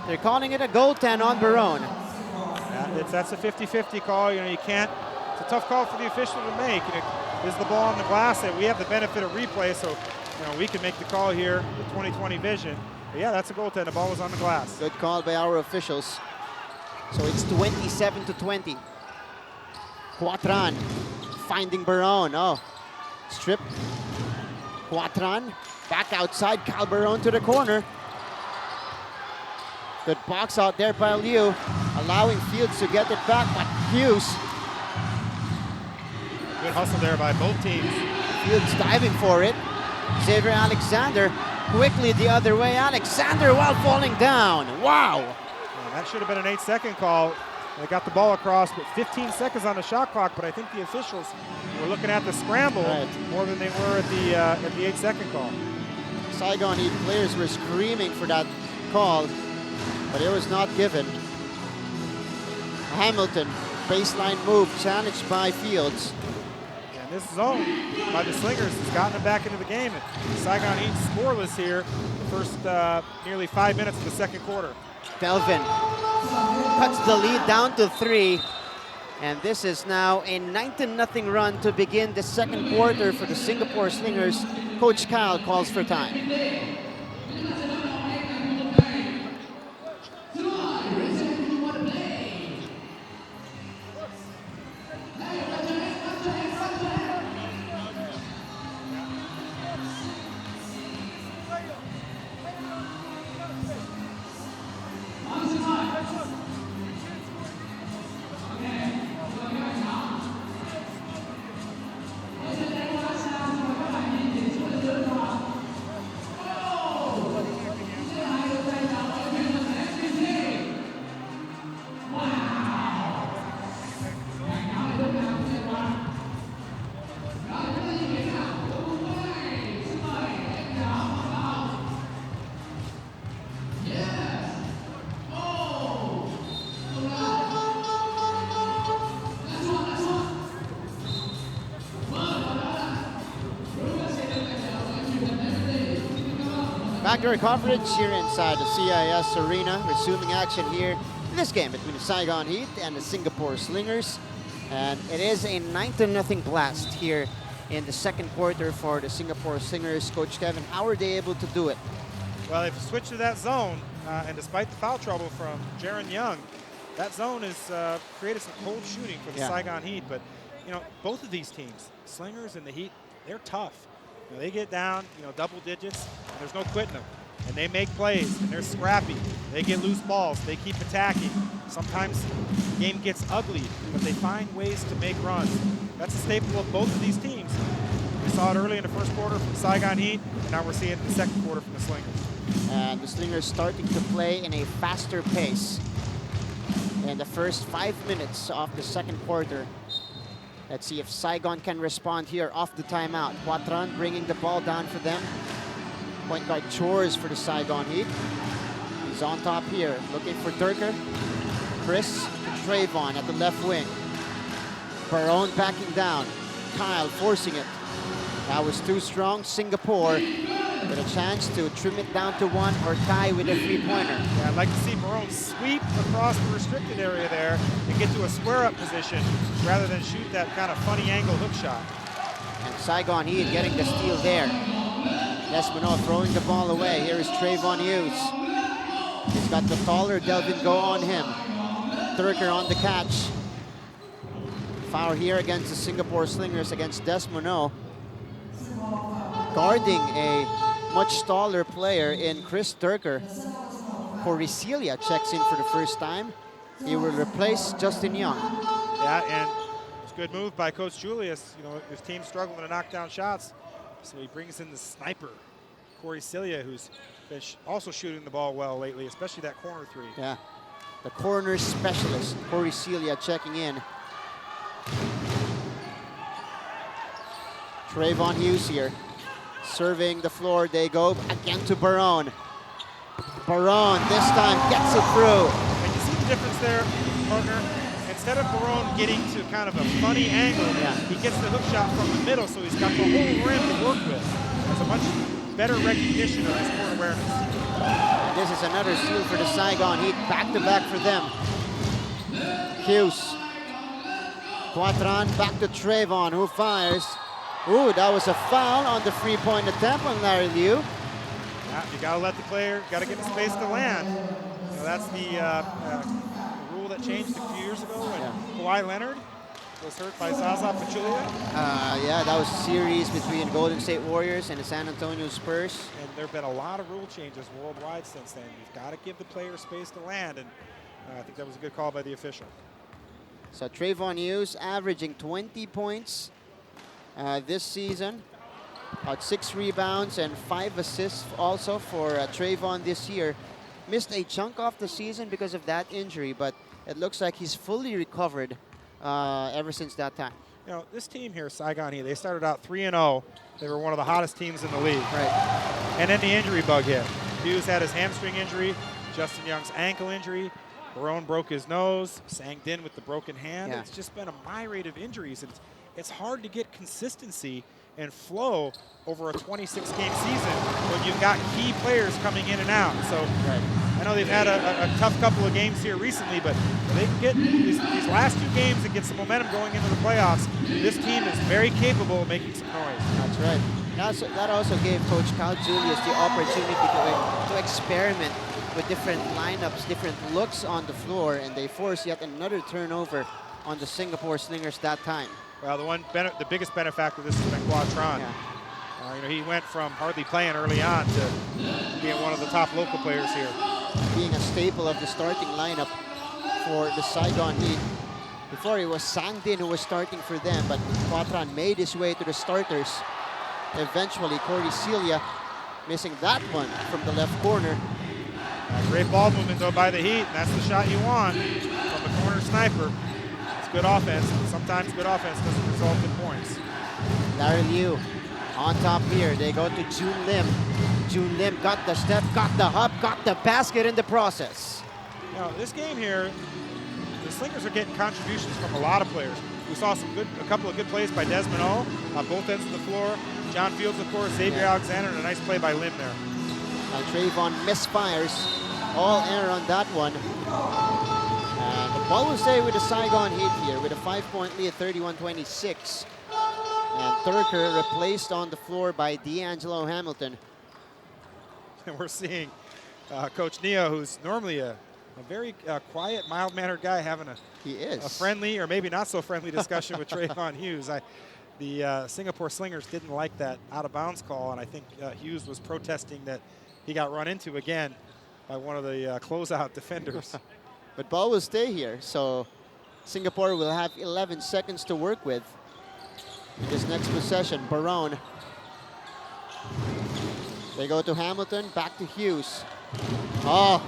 They're calling it a goaltend on Barone. Yeah, that's a 50-50 call. You know, you can't. It's a tough call for the official to make. You know, is the ball on the glass? We have the benefit of replay, so you know we can make the call here with 20/20 vision. But yeah, that's a goaltend. The ball was on the glass. Good call by our officials. So it's 27-20. Quatran finding Barone. Oh, strip. Quatran back outside. Cal Barone to the corner. Good box out there by Liu, allowing Fields to get it back, but Hughes. Good hustle there by both teams. Fields diving for it. Xavier Alexander quickly the other way. Alexander while falling down. Wow. Yeah, that should have been an 8-second call. They got the ball across, but 15 seconds on the shot clock. But I think the officials were looking at the scramble more than they were at the 8-second call. Saigon Heat players were screaming for that call, but it was not given. Hamilton, baseline move, challenged by Fields. And this zone by the Slingers has gotten them back into the game. And Saigon Heat scoreless here the first nearly 5 minutes of the second quarter. Delvin cuts the lead down to 3. And this is now a 9-0 run to begin the second quarter for the Singapore Slingers. Coach Kyle calls for time. Backdoor coverage here inside the CIS Arena. Resuming action here in this game between the Saigon Heat and the Singapore Slingers. And it is a 9-0 blast here in the second quarter for the Singapore Slingers. Coach Kevin, how are they able to do it? Well, they've switched to that zone, and despite the foul trouble from Jaron Young, that zone has created some cold shooting for the Saigon Heat. But, you know, both of these teams, Slingers and the Heat, they're tough. You know, they get down, you know, double digits, and there's no quitting them. And they make plays, and they're scrappy. They get loose balls. They keep attacking. Sometimes the game gets ugly, but they find ways to make runs. That's a staple of both of these teams. We saw it early in the first quarter from the Saigon Heat, and now we're seeing it in the second quarter from the Slingers. And the Slingers starting to play in a faster pace in the first 5 minutes of the second quarter. Let's see if Saigon can respond here off the timeout. Quatran bringing the ball down for them. Point guard chores for the Saigon Heat. He's on top here, looking for Durker. Chris to Trayvon at the left wing. Barone backing down. Kyle forcing it. That was too strong. Singapore with a chance to trim it down to one or tie with a three-pointer. Yeah, I'd like to see Barone sweep across the restricted area there and get to a square-up position rather than shoot that kind of funny angle hook shot. And Saigon Heat getting the steal there. Desmond throwing the ball away. Here is Trayvon Hughes. He's got the taller Delvin Go on him. Durker on the catch. Foul here against the Singapore Slingers against Desmond, guarding a much taller player in Chris Durker. Corey checks in for the first time. He will replace Justin Young. Yeah, and it's a good move by Coach Julius. You know, his team's struggling to knock down shots, so he brings in the sniper, Corey Celia, who's been also shooting the ball well lately, especially that corner three. Yeah, the corner specialist, Corey Celia, checking in. Trayvon Hughes here, serving the floor. They go again to Barone. Barone this time gets it through. And you see the difference there, partner? Instead of Barone getting to kind of a funny angle, he gets the hook shot from the middle, so he's got the whole rim to work with. That's a much better recognition of his court awareness. And this is another steal for the Saigon Heat. Back-to-back for them. Hughes. Quatran back to Trayvon, who fires. Ooh, that was a foul on the three-point attempt on Larry Liu. Yeah, you got to let the player, got to give him space to land. You know, that's the rule that changed a few years ago when Kawhi Leonard was hurt by Zaza Pachulia. Yeah, that was a series between Golden State Warriors and the San Antonio Spurs. And there have been a lot of rule changes worldwide since then. You've got to give the player space to land, and I think that was a good call by the official. So Trayvon Hughes averaging 20 points this season. About 6 rebounds and 5 assists also for Trayvon this year. Missed a chunk off the season because of that injury, but it looks like he's fully recovered ever since that time. You know, this team here, Saigon Heat, they started out 3-0. They were one of the hottest teams in the league. Right. And then the injury bug hit. Hughes had his hamstring injury, Justin Young's ankle injury, Barone broke his nose, Sang Din with the broken hand. Yeah. It's just been a myriad of injuries, and it's hard to get consistency and flow over a 26-game season when you've got key players coming in and out. So I know they've had a tough couple of games here recently, but if they can get these last 2 games and get some momentum going into the playoffs, this team is very capable of making some noise. That's right. That also gave Coach Cal Julius the opportunity to experiment with different lineups, different looks on the floor, and they forced yet another turnover on the Singapore Slingers that time. Well, the biggest benefactor of this has been Quatran. Yeah. You know, he went from hardly playing early on to being one of the top local players here. Being a staple of the starting lineup for the Saigon Heat. Before it was Sang Din who was starting for them, but Quatran made his way to the starters. Eventually, Corey Celia missing that one from the left corner. Great ball movement though by the Heat, and that's the shot you want from the corner sniper. It's good offense. Sometimes good offense doesn't result in points. Larry Liu on top here. They go to Jun Lim. Jun Lim got the step, got the hop, got the basket in the process. Now, this game here, the Slingers are getting contributions from a lot of players. We saw a couple of good plays by Desmond on both ends of the floor. John Fields, of course, Xavier Alexander, and a nice play by Lim there. And Trayvon misfires. All air on that one. And the ball will stay with the Saigon Heat here with a 5-point lead, 31-26. And Thurker replaced on the floor by D'Angelo Hamilton. And we're seeing Coach Neo, who's normally a very quiet, mild-mannered guy, having a friendly or maybe not so friendly discussion with Trayvon Hughes. The Singapore Slingers didn't like that out-of-bounds call, and I think Hughes was protesting that he got run into again by one of the closeout defenders. But ball will stay here, so Singapore will have 11 seconds to work with in this next possession. Barone. They go to Hamilton, back to Hughes. Oh,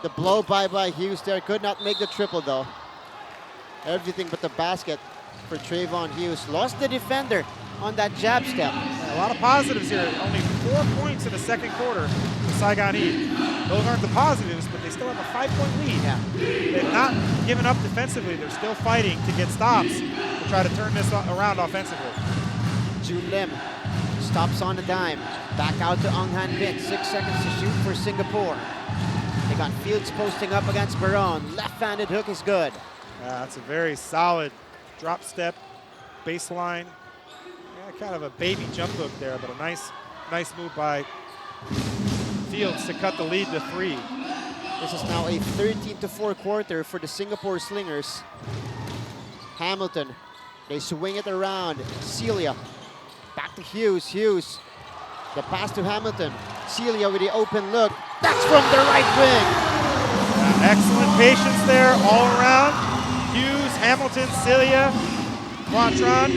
the blow by Hughes there. Could not make the triple though. Everything but the basket for Trayvon Hughes. Lost the defender on that jab step. A lot of positives here. Only 4 points in the second quarter for Saigon Heat. Those aren't the positives, but they still have a 5-point lead. Yeah. They've not given up defensively. They're still fighting to get stops to try to turn this around offensively. Jun Lim stops on a dime. Back out to Ong Han Bin. 6 seconds to shoot for Singapore. They got Fields posting up against Barone. Left-handed hook is good. That's a very solid drop step, baseline. Yeah, kind of a baby jump hook there, but a nice move by Fields to cut the lead to 3. This is now a 13-4 quarter for the Singapore Slingers. Hamilton, they swing it around. Celia, back to Hughes. Hughes, the pass to Hamilton. Celia with the open look. That's from the right wing. Excellent patience there all around. Hughes, Hamilton, Celia, Quatron,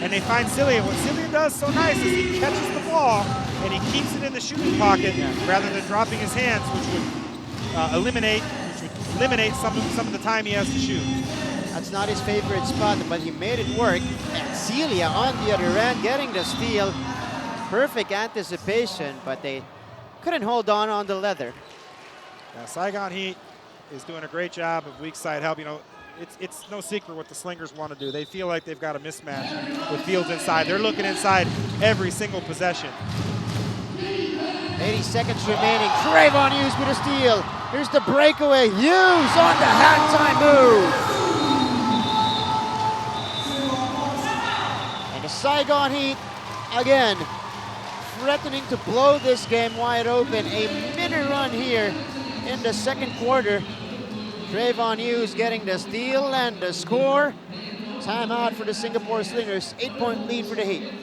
and they find Celia. What Celia does so nice is he catches the ball and he keeps it in the shooting pocket rather than dropping his hands, which would eliminate some of the time he has to shoot. That's not his favorite spot, but he made it work. And Celia on the other end getting the steal. Perfect anticipation, but they couldn't hold on the leather. Now, Saigon Heat is doing a great job of weak side help. You know, it's no secret what the Slingers want to do. They feel like they've got a mismatch with Fields inside. They're looking inside every single possession. 80 seconds remaining. Trayvon Hughes with a steal. Here's the breakaway. Hughes on the halftime move. And the Saigon Heat, again, threatening to blow this game wide open. A minute run here in the second quarter. Trayvon Hughes getting the steal and the score. Timeout for the Singapore Slingers. 8-point lead for the Heat.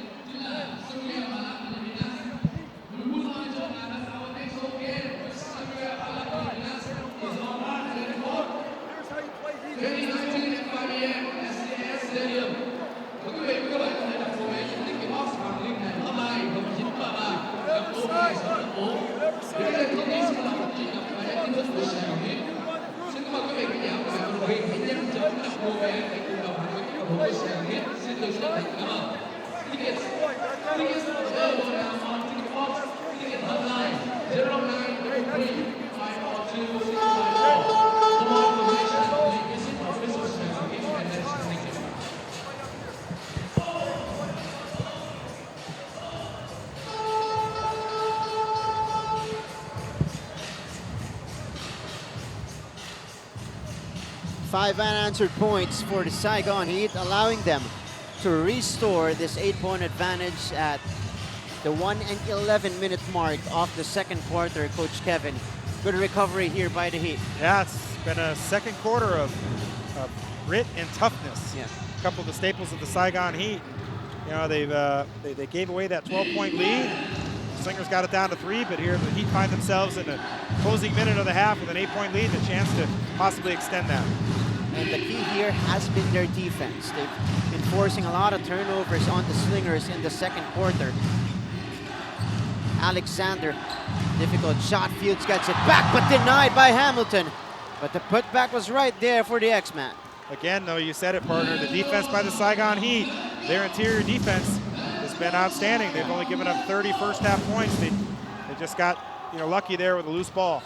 Five unanswered points for the Saigon Heat, allowing them to restore this 8-point advantage at the 1 and 11 minute mark of the second quarter. Coach Kevin, good recovery here by the Heat. Yeah, it's been a second quarter of grit and toughness. Yeah. A couple of the staples of the Saigon Heat. You know, they gave away that 12-point lead. Slingers got it down to 3, but here the Heat find themselves in the closing minute of the half with an 8-point lead and a chance to possibly extend that. And the key here has been their defense. They've been forcing a lot of turnovers on the Slingers in the second quarter. Alexander, difficult shot. Fields gets it back, but denied by Hamilton. But the putback was right there for the X-Man. Again, though, you said it, partner. The defense by the Saigon Heat, their interior defense has been outstanding. They've only given up 30 first-half points. They just got lucky there with a loose ball.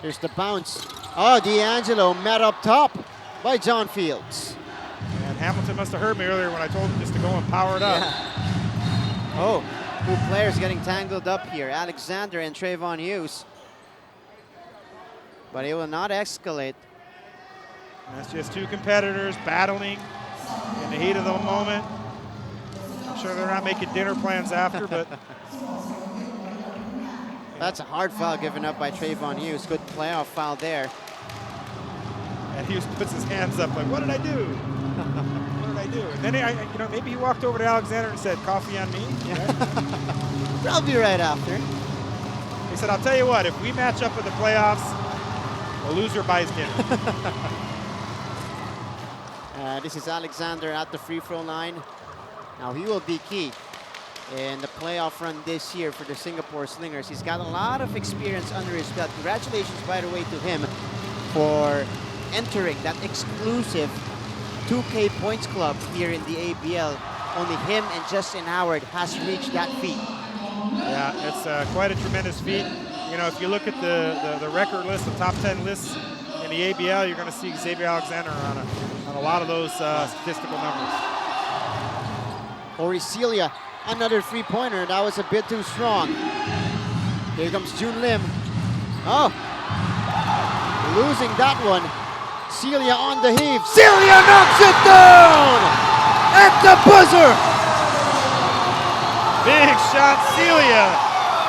Here's the bounce. Oh, D'Angelo met up top by John Fields. And Hamilton must have heard me earlier when I told him just to go and power it up. Yeah. Oh, Two players getting tangled up here, Alexander and Trayvon Hughes. But it will not escalate. That's just two competitors battling in the heat of the moment. I'm sure they're not making dinner plans after, but that's a hard foul given up by Trayvon Hughes. Good playoff foul there. And Hughes puts his hands up like, what did I do? What did I do? And then maybe he walked over to Alexander and said, coffee on me. Yeah. Probably right after. He said, I'll tell you what, if we match up in the playoffs, the loser buys dinner. This is Alexander at the free throw line. Now he will be key in the playoff run this year for the Singapore Slingers. He's got a lot of experience under his belt. Congratulations, by the way, to him for entering that exclusive 2K points club here in the ABL. Only him and Justin Howard has reached that feat. Yeah, it's quite a tremendous feat. You know, if you look at the record list, the top 10 lists in the ABL, you're going to see Xavier Alexander on a lot of those statistical numbers. Corey Celia, another three-pointer. That was a bit too strong. Here comes Jun Lim. Oh, losing that one. Celia on the heave. Celia knocks it down at the buzzer. Big shot, Celia,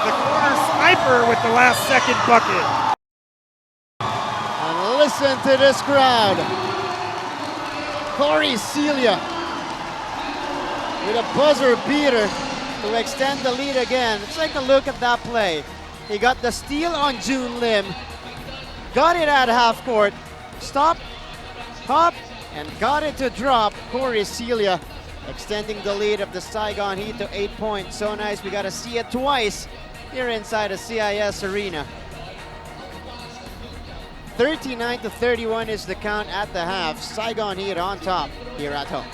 the corner sniper with the last second bucket. And listen to this crowd. Corey Celia with a buzzer beater to extend the lead again. Let's take a look at that play. He got the steal on Jun Lim, got it at half court, stopped, popped, and got it to drop. Corey Celia extending the lead of the Saigon Heat to 8 points. So nice, we got to see it twice here inside the CIS Arena. 39-31 is the count at the half. Saigon Heat on top here at home.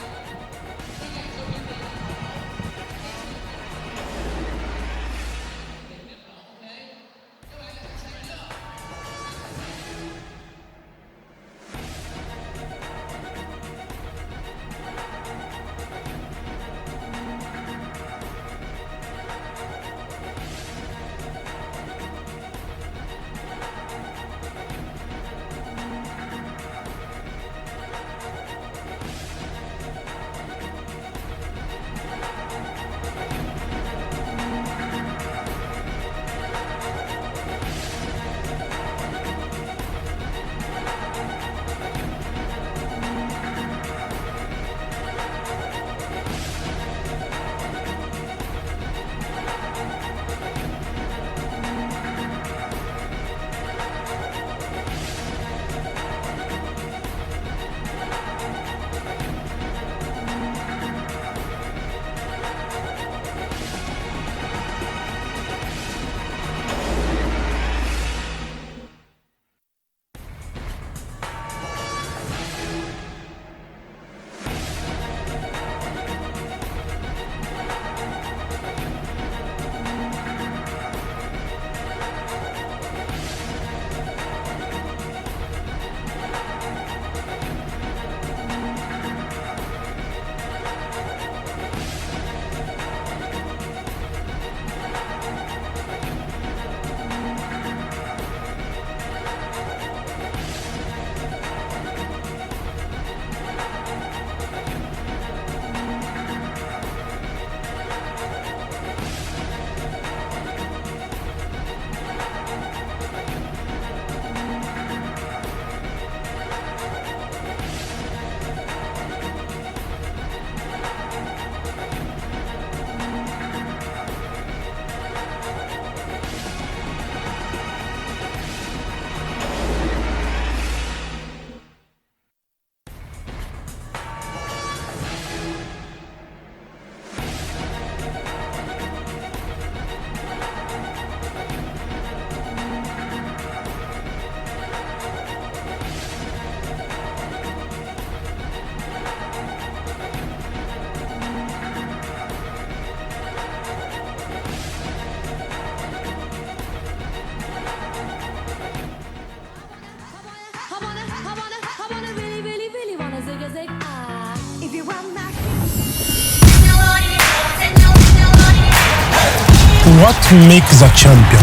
what makes a champion?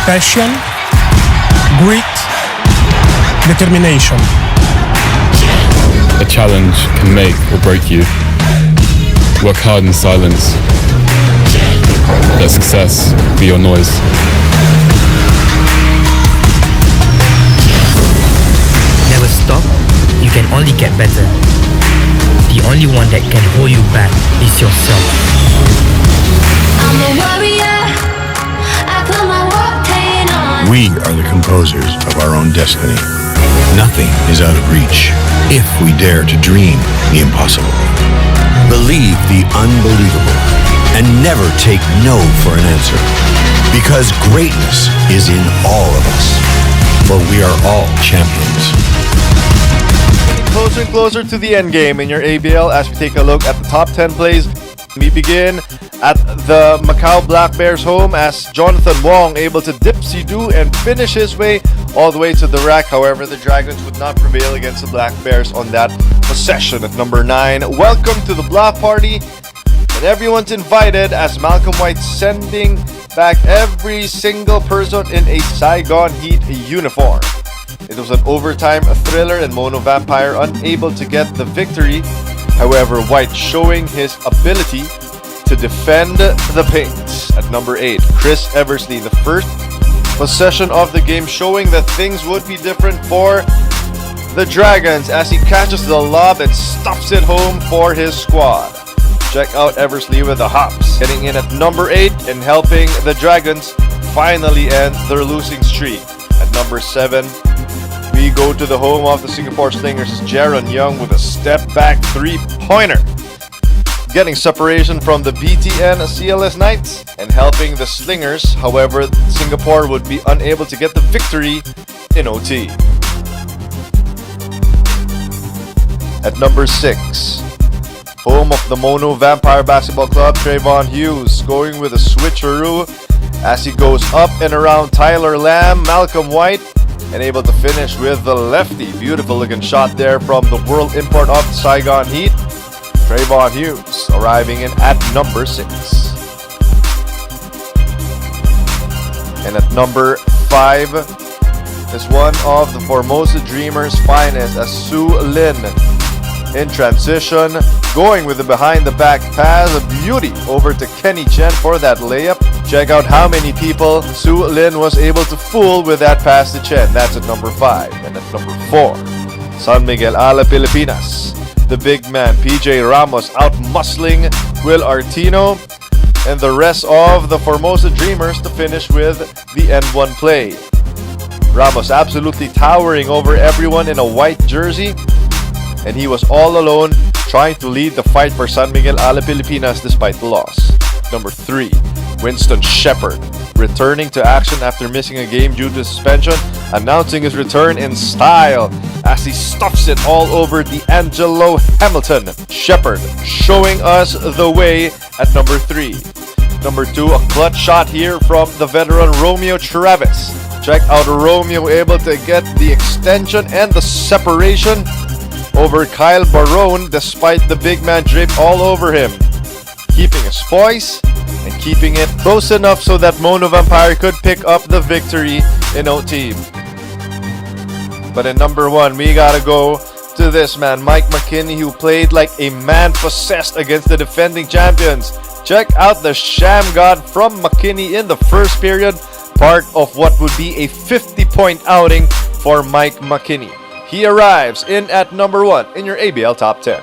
Passion, grit, determination. A challenge can make or break you. Work hard in silence. Let success be your noise. Never stop, you can only get better. The only one that can hold you back is yourself. I'm a warrior. I put my war paint on. We are the composers of our own destiny. Nothing is out of reach if we dare to dream the impossible. Believe the unbelievable and never take no for an answer. Because greatness is in all of us. For we are all champions. Closer and closer to the end game in your ABL as we take a look at the top 10 plays. We begin at the Macau Black Bears home as Jonathan Wong able to dipsy-do and finish his way all the way to the rack. However, the Dragons would not prevail against the Black Bears on that possession at number 9. Welcome to the block party, and everyone's invited as Malcolm White sending back every single person in a Saigon Heat uniform. It was an overtime thriller and Mono Vampire unable to get the victory. However, White showing his ability to defend the paints at number 8. Chris Eversley, the first possession of the game, showing that things would be different for the Dragons as he catches the lob and stuffs it home for his squad. Check out Eversley with the hops, getting in at number 8 and helping the Dragons finally end their losing streak. At number 7, we go to the home of the Singapore Slingers. Jaron Young with a step-back three-pointer, getting separation from the BTN CLS Knights and helping the Slingers. However, Singapore would be unable to get the victory in OT. At number 6, home of the Mono Vampire Basketball Club, Trayvon Hughes going with a switcheroo as he goes up and around Tyler Lamb, Malcolm White, and able to finish with the lefty. Beautiful looking shot there from the world import of the Saigon Heat, Trayvon Hughes, arriving in at number 6. And at number 5 is one of the Formosa Dreamers' finest, as Sue Lin in transition, going with the behind the back pass, a beauty over to Kenny Chen for that layup. Check out how many people Sue Lin was able to fool with that pass to Chen. That's at number 5. And at number 4, San Miguel Ala Pilipinas, the big man PJ Ramos out muscling Will Artino and the rest of the Formosa Dreamers to finish with the N1 play. Ramos absolutely towering over everyone in a white jersey, and he was all alone trying to lead the fight for San Miguel Ala Pilipinas despite the loss. Number 3, Winston Shepard, returning to action after missing a game due to suspension, announcing his return in style as he stuffs it all over D'Angelo Hamilton. Shepard showing us the way at number 3. Number 2, a clutch shot here from the veteran Romeo Travis. Check out Romeo able to get the extension and the separation over Kyle Barone despite the big man draped all over him, keeping his poise and keeping it close enough so that Mono Vampire could pick up the victory in OT. But in number 1, we gotta go to this man, Mike McKinney, who played like a man possessed against the defending champions. Check out the sham god from McKinney in the first period, part of what would be a 50-point outing for Mike McKinney. He arrives in at number 1 in your ABL Top 10.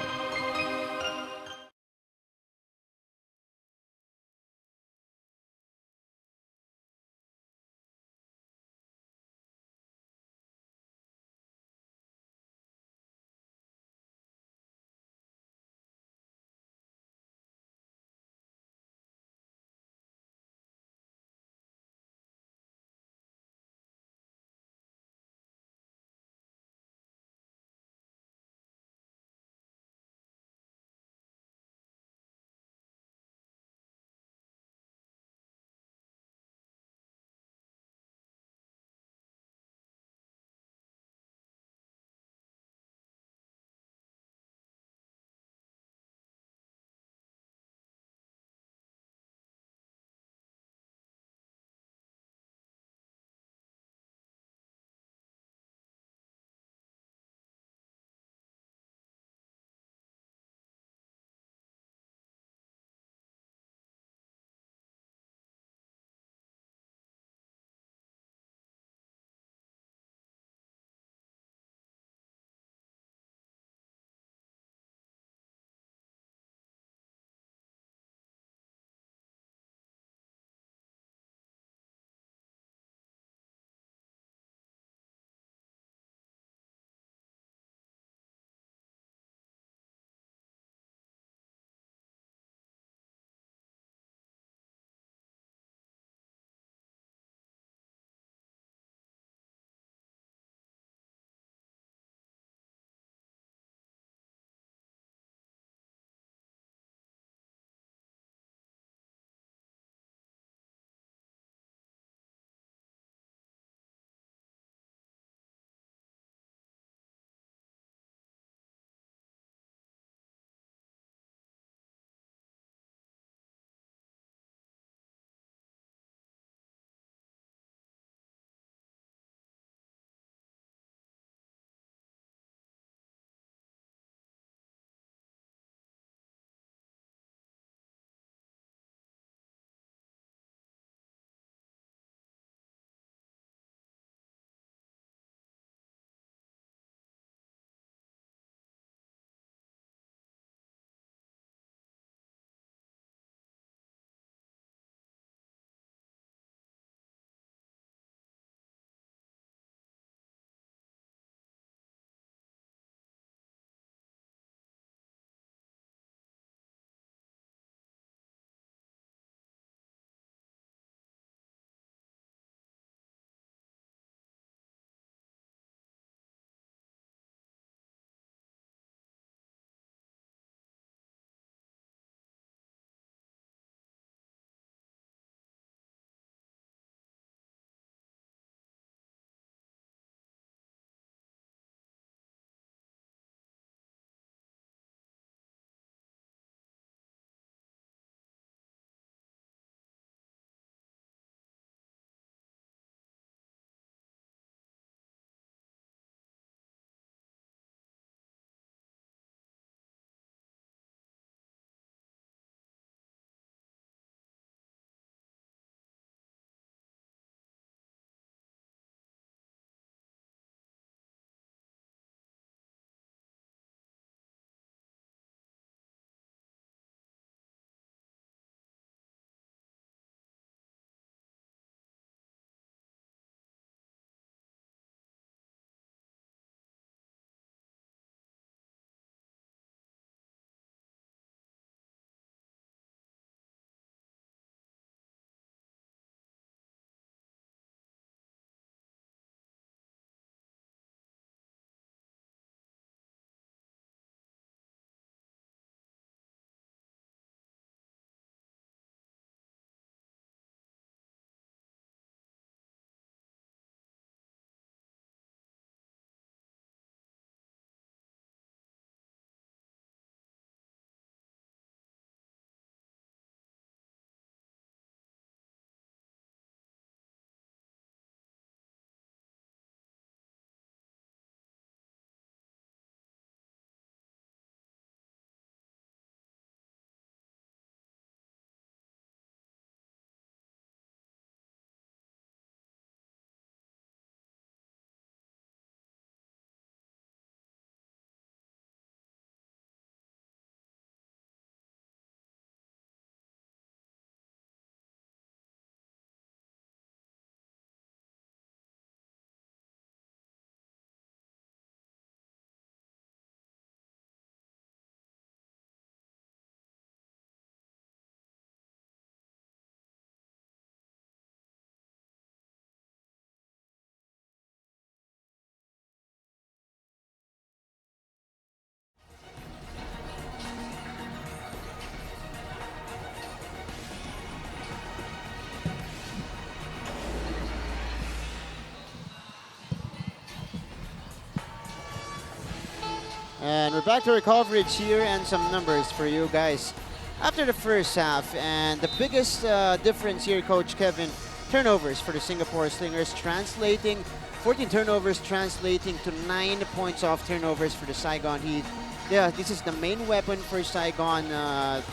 And we're back to our coverage here and some numbers for you guys after the first half. And the biggest difference here, Coach Kevin, turnovers for the Singapore Slingers, 14 turnovers translating to 9 points off turnovers for the Saigon Heat. Yeah, this is the main weapon for Saigon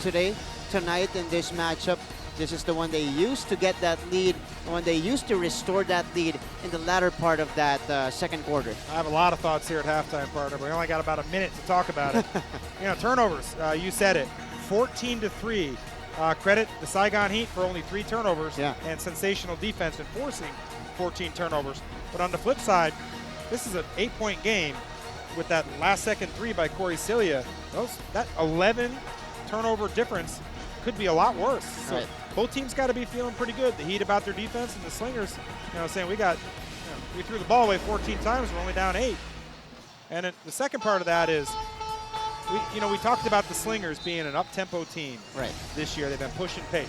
tonight in this matchup. This is the one they used to get that lead, the one they used to restore that lead in the latter part of that second quarter. I have a lot of thoughts here at halftime, partner, but we only got about a minute to talk about it. Turnovers, you said it, 14-3. Credit the Saigon Heat for only 3 turnovers and sensational defense in forcing 14 turnovers. But on the flip side, this is an 8-point game with that last-second 3 by Corey Cilia. That 11 turnover difference could be a lot worse. So both teams got to be feeling pretty good. The Heat about their defense, and the Slingers, saying we threw the ball away 14 times, we're only down 8. And then the second part of that is, we talked about the Slingers being an up-tempo team this year. They've been pushing pace.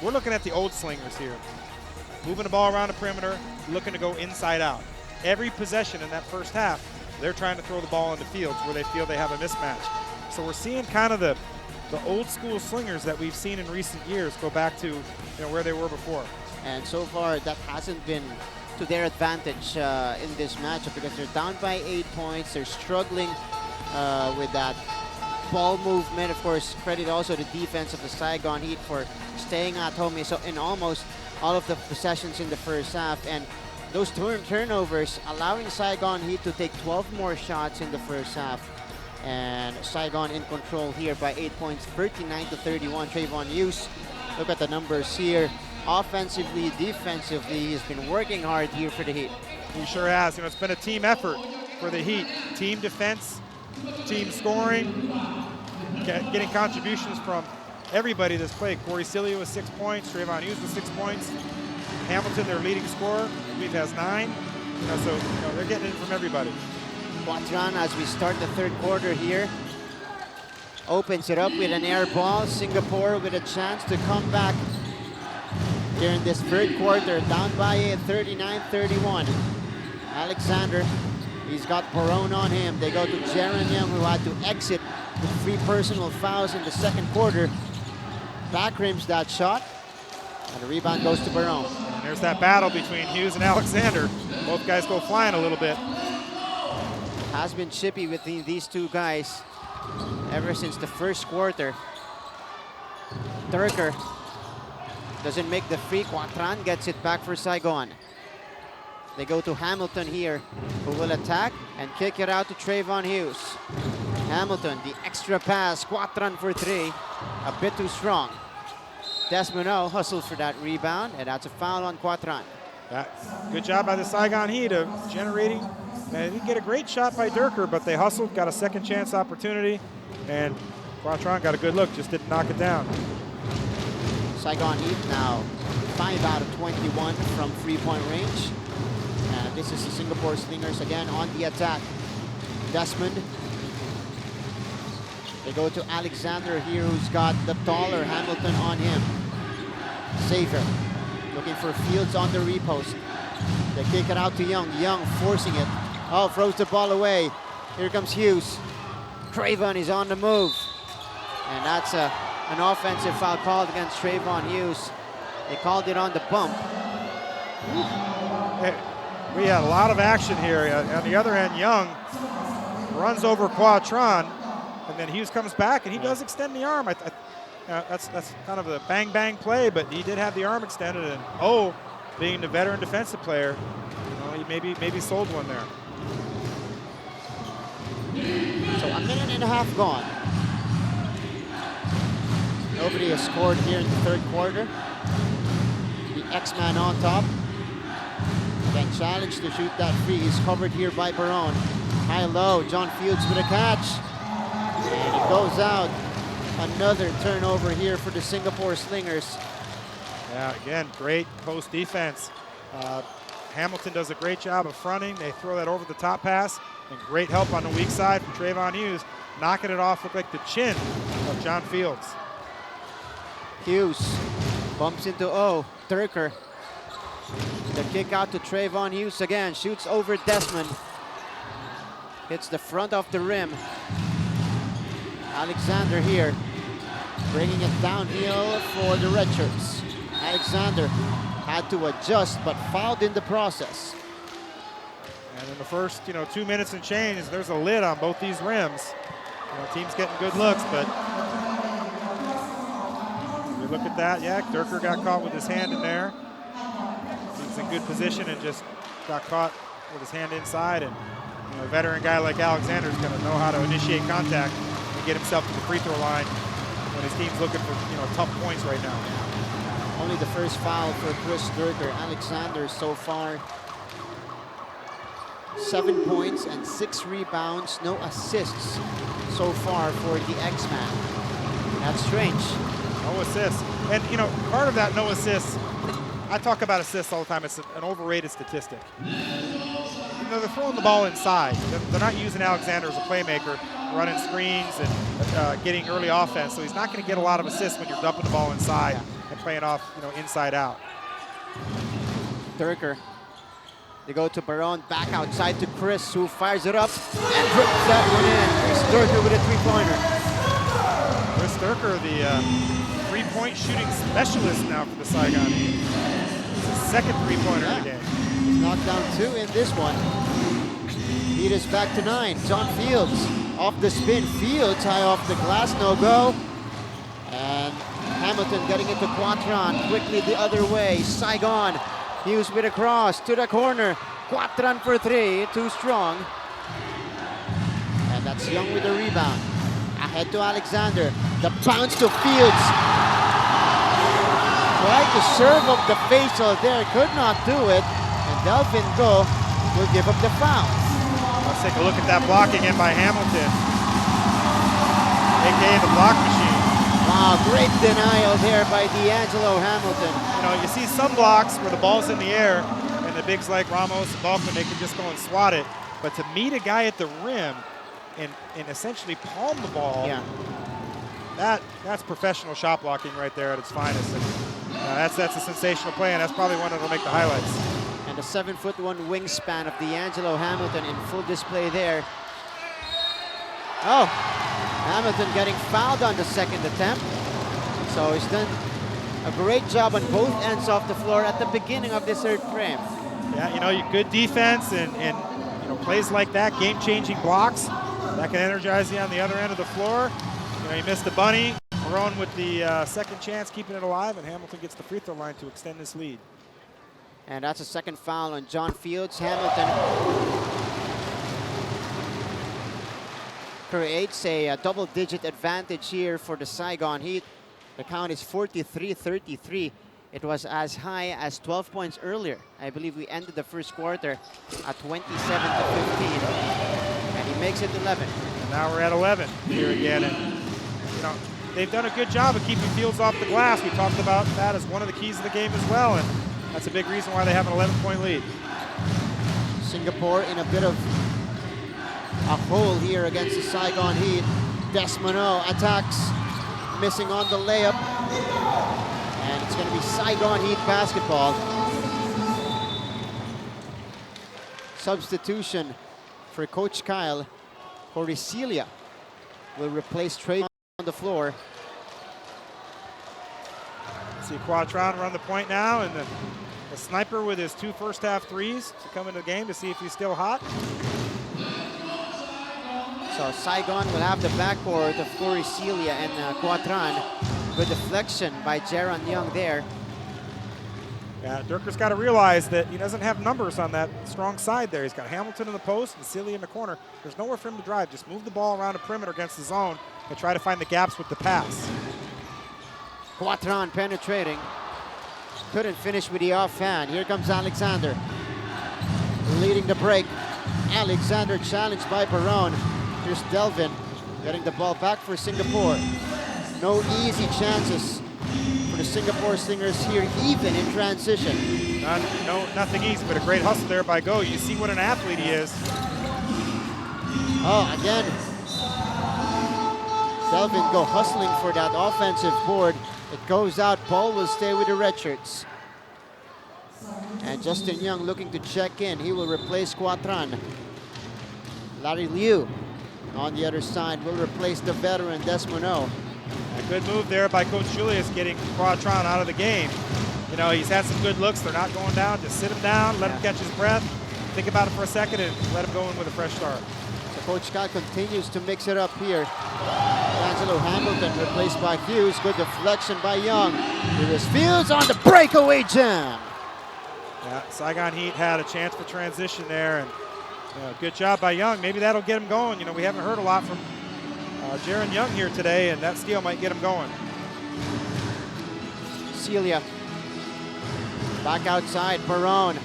We're looking at the old Slingers here, moving the ball around the perimeter, looking to go inside out. Every possession in that first half, they're trying to throw the ball into fields where they feel they have a mismatch. So we're seeing kind of the old school Slingers that we've seen in recent years go back to where they were before. And so far, that hasn't been to their advantage in this matchup because they're down by 8 points. They're struggling with that ball movement. Of course, credit also the defense of the Saigon Heat for staying at home in almost all of the possessions in the first half. And those turnovers allowing Saigon Heat to take 12 more shots in the first half. And Saigon in control here by 8 points, 39-31. Trayvon Hughes, look at the numbers here. Offensively, defensively, he's been working hard here for the Heat. He sure has. It's been a team effort for the Heat. Team defense, team scoring, getting contributions from everybody that's played. Corey Cilia with 6 points, Trayvon Hughes with 6 points. Hamilton, their leading scorer, I believe has 9. So they're getting it from everybody. Quatran, as we start the third quarter here, opens it up with an air ball. Singapore with a chance to come back here in this third quarter, down by 39-31. Alexander, he's got Barone on him. They go to Jaron Young, who had to exit with 3 personal fouls in the second quarter. Back rims that shot, and the rebound goes to Barone. And there's that battle between Hughes and Alexander. Both guys go flying a little bit. Has been chippy with these two guys ever since the first quarter. Turker doesn't make the free. Quatran gets it back for Saigon. They go to Hamilton here, who will attack and kick it out to Trayvon Hughes. Hamilton, the extra pass. Quatran for 3. A bit too strong. Desmond hustles for that rebound, and that's a foul on Quatran. Good job by the Saigon Heat of generating. They didn't get a great shot by Durker, but they hustled, got a second chance opportunity, and Quatran got a good look, just didn't knock it down. Saigon Heat now 5 out of 21 from 3-point range. And this is the Singapore Slingers again on the attack. Desmond. They go to Alexander here, who's got the taller Hamilton on him. Xavier looking for Fields on the repost. They kick it out to Young. Young forcing it. Throws the ball away. Here comes Hughes. Trayvon is on the move. And that's an offensive foul called against Trayvon Hughes. They called it on the bump. We had a lot of action here. On the other end, Young runs over Quatran, and then Hughes comes back, and he does extend the arm. That's kind of a bang-bang play, but he did have the arm extended, and being the veteran defensive player, he maybe sold one there. So a minute and a half gone. Nobody has scored here in the third quarter. The X-Man on top. Again, challenged to shoot that free. He's covered here by Barone. High-low, John Fields with a catch. And it goes out. Another turnover here for the Singapore Slingers. Yeah, again, great post defense. Hamilton does a great job of fronting. They throw that over the top pass, and great help on the weak side from Trayvon Hughes. Knocking it off, looked like the chin of John Fields. Hughes bumps into Turker. The kick out to Trayvon Hughes again. Shoots over Desmond. Hits the front of the rim. Alexander here, bringing it downhill for the red shirts. Alexander had to adjust, but fouled in the process. And in the first, 2 minutes and change, there's a lid on both these rims. Team's getting good looks, but you look at that. Yeah, Durker got caught with his hand in there. He's in good position and just got caught with his hand inside. And a veteran guy like Alexander is going to know how to initiate contact and get himself to the free throw line when his team's looking for tough points right now. Only the first foul for Chris Durker. Alexander so far 7 points and 6 rebounds, no assists so far for the X-Man. That's strange. No assists. And, part of that no assists, I talk about assists all the time. It's an overrated statistic. They're throwing the ball inside. They're not using Alexander as a playmaker, running screens and getting early offense. So he's not going to get a lot of assists when you're dumping the ball inside and playing off, inside out. Durker. They go to Baron, back outside to Chris, who fires it up and drips that one in. Chris Durker with a three-pointer. Chris Durker, the three-point shooting specialist now for the Saigon Heat. It's his second three-pointer in the game. He's knocked down 2 in this one. Heat is back to 9. John Fields off the spin. Fields high off the glass, no go. And Hamilton getting into Quatron, quickly the other way. Saigon. Hughes with a cross to the corner. Quatron for 3, too strong. And that's Young with the rebound. Ahead to Alexander. The bounce to Fields. Tried to serve up the facial there, could not do it. And Delvin Go will give up the foul. Let's take a look at that block again by Hamilton, aka the block machine. Wow, great denial there by D'Angelo Hamilton. You see some blocks where the ball's in the air and the bigs like Ramos and Balkman, they can just go and swat it. But to meet a guy at the rim and essentially palm the ball, that's professional shot blocking right there at its finest. And that's a sensational play, and that's probably one that'll make the highlights. And the 7'1" wingspan of D'Angelo Hamilton in full display there. Oh, Hamilton getting fouled on the second attempt. So he's done a great job on both ends of the floor at the beginning of this third frame. Yeah, good defense and plays like that, game-changing blocks, that can energize you on the other end of the floor. He missed the bunny. Marone with the second chance, keeping it alive, and Hamilton gets the free throw line to extend this lead. And that's a second foul on John Fields. Hamilton creates a double-digit advantage here for the Saigon Heat. The count is 43-33. It was as high as 12 points earlier. I believe we ended the first quarter at 27-15. And he makes it 11. And now we're at 11 here again. And, they've done a good job of keeping Fields off the glass. We talked about that as one of the keys of the game as well. And that's a big reason why they have an 11-point lead. Singapore in a bit of a hole here against the Saigon Heat. Desmono attacks, missing on the layup. And it's going to be Saigon Heat basketball. Substitution for Coach Kyle. Corey Celia will replace Trey on the floor. See Quatron run the point now, and the sniper with his 2 first-half threes to come into the game to see if he's still hot. So Saigon will have the backcourt of Corey Celia and Quatron. Good deflection by Jaron Young there. Yeah, Durker's got to realize that he doesn't have numbers on that strong side there. He's got Hamilton in the post and Celia in the corner. There's nowhere for him to drive. Just move the ball around the perimeter against the zone and try to find the gaps with the pass. Quatron penetrating. Couldn't finish with the offhand. Here comes Alexander. Leading the break. Alexander challenged by Barone. Here's Delvin getting the ball back for Singapore. No easy chances for the Singapore Slingers here, even in transition. Nothing easy, but a great hustle there by Go. You see what an athlete he is. Oh, again. Delvin Go hustling for that offensive board. It goes out. Ball will stay with the Redshirts. And Justin Young looking to check in. He will replace Quatron. Larry Liu on the other side will replace the veteran Desmono. A good move there by Coach Julius getting Quatron out of the game. You know, he's had some good looks. They're not going down. Just sit him down, let him catch his breath, think about it for a second, and let him go in with a fresh start. So Coach Scott continues to mix it up here. Angelo Hamilton replaced by Hughes. Good deflection by Young. Here is Fields on the breakaway jam. Yeah, Saigon Heat had a chance for transition there, and good job by Young. Maybe that'll get him going. You know, we haven't heard a lot from Jaron Young here today, and that steal might get him going. Celia back outside. Barone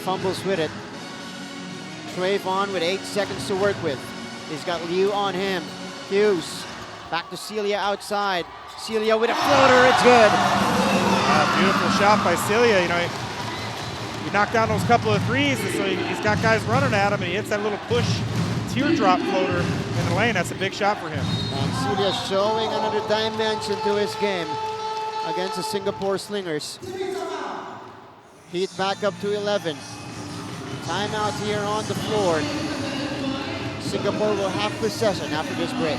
fumbles with it. Trayvon with 8 seconds to work with. He's got Liu on him. Hughes back to Celia outside. Celia with a floater. It's good. Beautiful shot by Celia. You know, he knocked down those couple of threes, and so he's got guys running at him, and he hits that little push teardrop floater in the lane. That's a big shot for him. And Celia showing another dimension to his game against the Singapore Slingers. Heat back up to 11. Timeout here on the floor. Singapore will have possession after this break.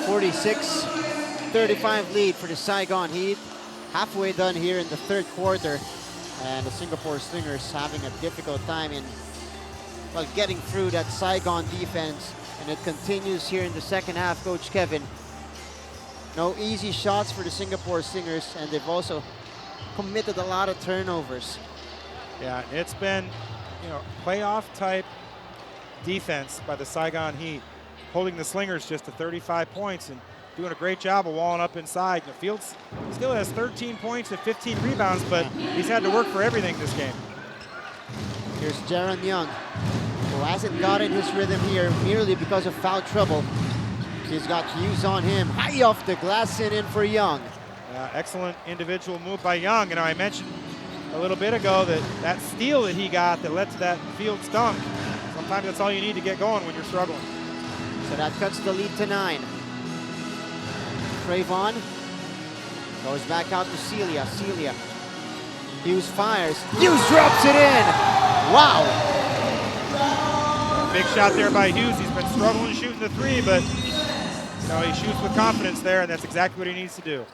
.36-35 lead for the Saigon Heat. Halfway done here in the third quarter, and the Singapore Slingers having a difficult time in getting through that Saigon defense, and it continues here in the second half. Coach Kevin, no easy shots for the Singapore Slingers, and they've also committed a lot of turnovers. Yeah, it's been, playoff type defense by the Saigon Heat, holding the Slingers just to 35 points and doing a great job of walling up inside. Fields still has 13 points and 15 rebounds, but he's had to work for everything this game. Here's Jaron Young, who hasn't gotten his rhythm here merely because of foul trouble. He's got Hughes on him. High off the glass and in for Young. Excellent individual move by Young. I mentioned a little bit ago that steal that he got that led to that Fields dunk. Sometimes that's all you need to get going when you're struggling. So that cuts the lead to 9. Trayvon goes back out to Celia. Celia. Hughes fires. Hughes drops it in. Wow. Big shot there by Hughes. He's been struggling shooting the three, but he shoots with confidence there, and that's exactly what he needs to do.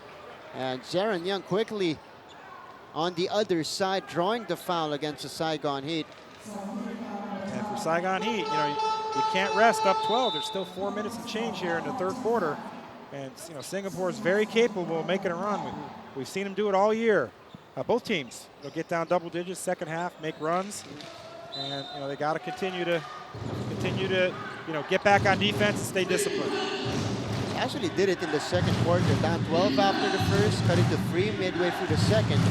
And Jaron Young quickly on the other side, drawing the foul against the Saigon Heat. And for Saigon Heat, you can't rest up 12. There's still 4 minutes and change here in the third quarter. And Singapore is very capable of making a run. We've seen them do it all year. Both teams, they'll get down double digits second half, make runs, and they got to continue to get back on defense and stay disciplined. They actually did it in the second quarter, down 12 after the first, cut it to 3 midway through the second.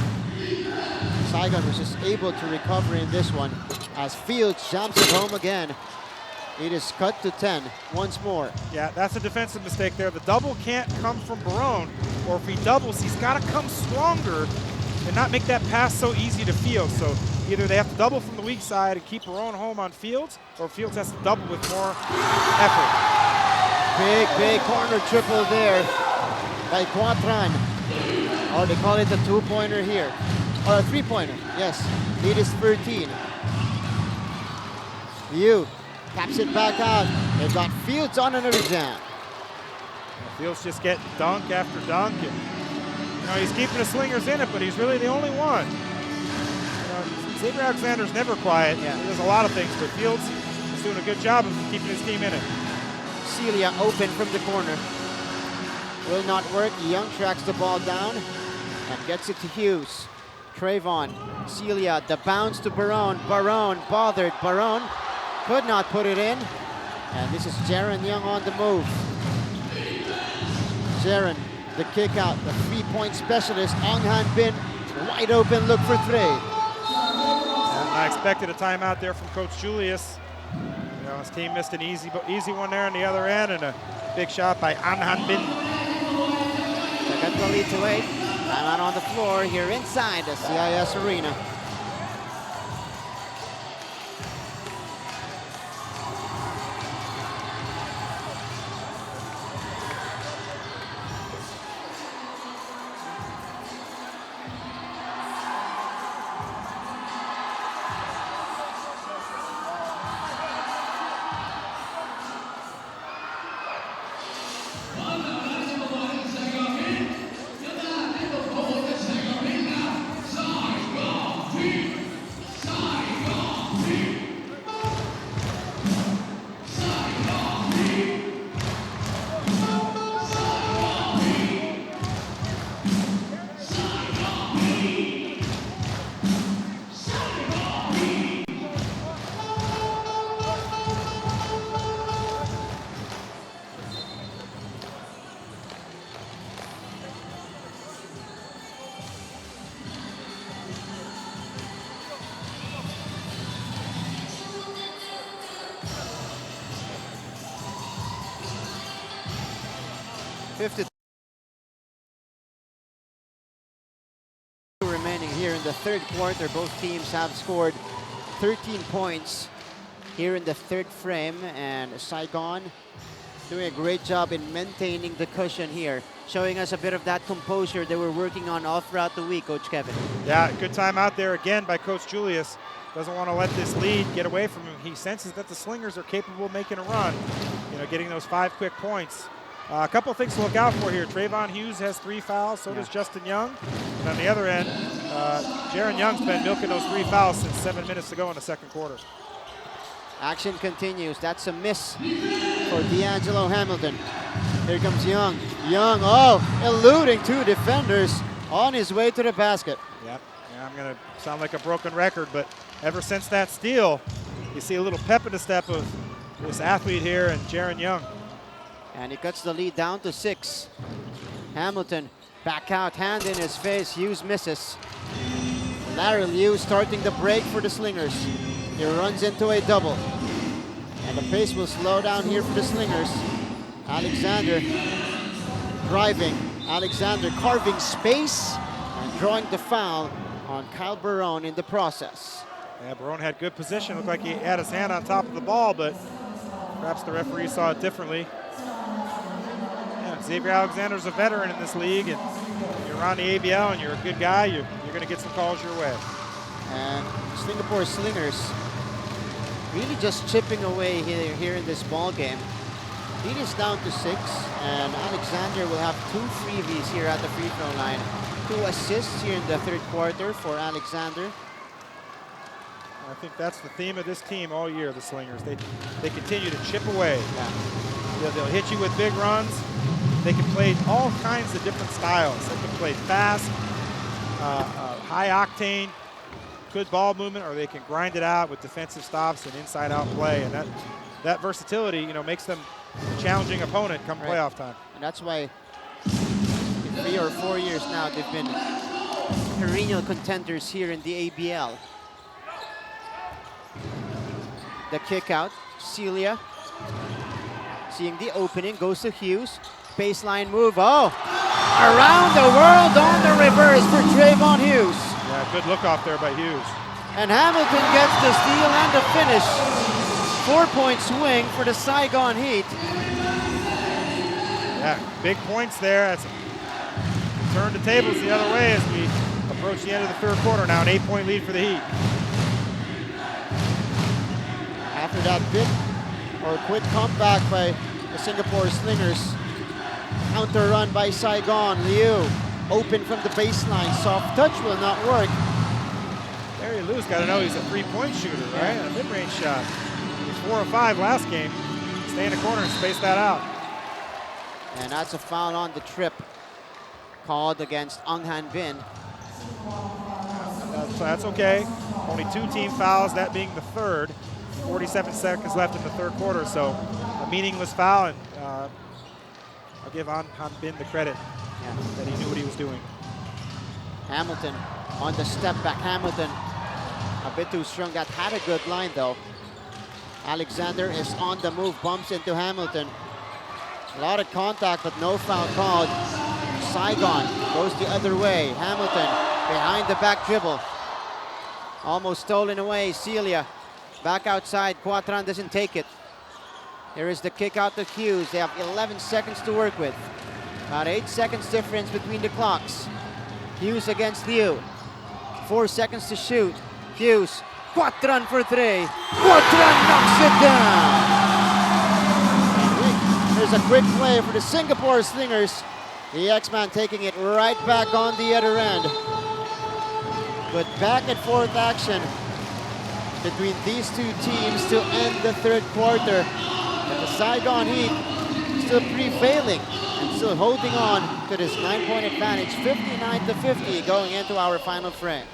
Saigon was just able to recover in this one as Fields jumps it home again. It is cut to 10 once more. Yeah, that's a defensive mistake there. The double can't come from Barone, or if he doubles, he's got to come stronger and not make that pass so easy to Fields. So either they have to double from the weak side and keep Barone home on Fields, or Fields has to double with more effort. Big corner triple there by Quatron. Or they call it a 2-pointer here. Or a 3-pointer, yes. It is 13. Liu Taps it back out. They've got Fields on another jam. Fields just getting dunk after dunk. And, he's keeping the Slingers in it, but he's really the only one. Xavier Alexander's never quiet. Yeah. He does a lot of things, but Fields is doing a good job of keeping his team in it. Celia open from the corner. Will not work. Young tracks the ball down and gets it to Hughes. Trayvon, Celia, the bounce to Barone. Barone bothered. Barone could not put it in. And this is Jaron Young on the move. Jaron, the kick out, the 3-point specialist. Ong Han Bin, wide open, look for three. And I expected a timeout there from Coach Julius. His team missed an easy one there on the other end, and a big shot by Ong Han Bin. They got the lead to 8. Timeout on the floor here inside the CIS Arena. Remaining here in the third quarter. Both teams have scored 13 points here in the third frame, and Saigon doing a great job in maintaining the cushion here, showing us a bit of that composure they were working on all throughout the week, Coach Kevin. Yeah, good time out there again by Coach Julius. Doesn't want to let this lead get away from him. He senses that the Slingers are capable of making a run, getting those 5 quick points. A couple of things to look out for here. Trayvon Hughes has 3 fouls, so does Justin Young. And on the other end, Jaron Young's been milking those 3 fouls since 7 minutes to go in the second quarter. Action continues. That's a miss for D'Angelo Hamilton. Here comes Young. Young, eluding 2 defenders on his way to the basket. Yep. Yeah, I'm going to sound like a broken record, but ever since that steal, you see a little pep in the step of this athlete here and Jaron Young. And he cuts the lead down to 6. Hamilton back out, hand in his face. Hughes misses. Larry Liu starting the break for the Slingers. He runs into a double. And the pace will slow down here for the Slingers. Alexander driving. Alexander carving space and drawing the foul on Kyle Barone in the process. Yeah, Barone had good position. Looked like he had his hand on top of the ball, but perhaps the referee saw it differently. Xavier Alexander's a veteran in this league, and you're on the ABL and you're a good guy, you're going to get some calls your way. And Singapore Slingers really just chipping away here in this ball game. Lead is down to 6, and Alexander will have 2 freebies here at the free throw line. 2 assists here in the third quarter for Alexander. I think that's the theme of this team all year, the Slingers. They continue to chip away. Yeah. They'll hit you with big runs. They can play all kinds of different styles. They can play fast, high octane, good ball movement, or they can grind it out with defensive stops and inside-out play. And that versatility, makes them a challenging opponent come playoff time. And that's why in 3 or 4 years now they've been perennial contenders here in the ABL. The kick out, Celia. Seeing the opening, goes to Hughes. Baseline move, around the world on the reverse for Trayvon Hughes. Yeah, good look off there by Hughes. And Hamilton gets the steal and the finish. 4-point swing for the Saigon Heat. Yeah, big points there. That's turn the tables the other way as we approach the end of the third quarter now. An 8-point lead for the Heat. After that big or quick comeback by the Singapore Slingers. Counter run by Saigon. Liu open from the baseline. Soft touch will not work. Larry Liu's got to know he's a three-point shooter, right? A mid-range shot. He was 4 of 5 last game. Stay in the corner and space that out. And that's a foul on the trip called against Ang Han Bin. That's okay. Only 2 team fouls, that being the third. 47 seconds left in the third quarter, so a meaningless foul. And I'll give Han Bin the credit that he knew what he was doing. Hamilton on the step back. Hamilton a bit too strong. That had a good line though. Alexander is on the move, bumps into Hamilton. A lot of contact, but no foul called. Saigon goes the other way. Hamilton behind the back dribble. Almost stolen away. Celia back outside. Quatran doesn't take it. Here is the kick out to Hughes. They have 11 seconds to work with. About 8 seconds difference between the clocks. Hughes against Liu. 4 seconds to shoot. Hughes. Quatran for 3. Quatran knocks it down. There's a quick play for the Singapore Slingers. The X-Man taking it right back on the other end. But back and forth action between these two teams to end the third quarter. And the Saigon Heat still prevailing and still holding on to this 9-point advantage, 59-50 going into our final frame.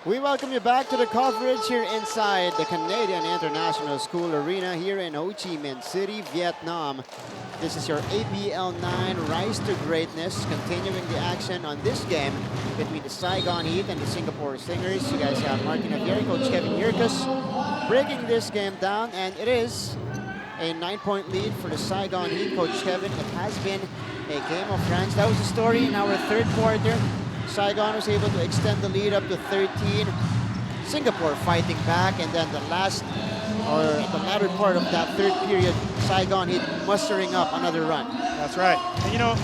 We welcome you back to the coverage here inside the Canadian International School Arena here in Ho Chi Minh City, Vietnam. This is your ABL 9 Rise to Greatness, continuing the action on this game between the Saigon Heat and the Singapore Slingers. You guys have Martin Avieri, Coach Kevin Yurkus breaking this game down, and it is a 9-point lead for the Saigon Heat. Coach Kevin, it has been a game of runs. That was the story in our third quarter. Saigon was able to extend the lead up to 13. Singapore fighting back, and then the latter part of that third period, Saigon Heat mustering up another run. That's right. And you know,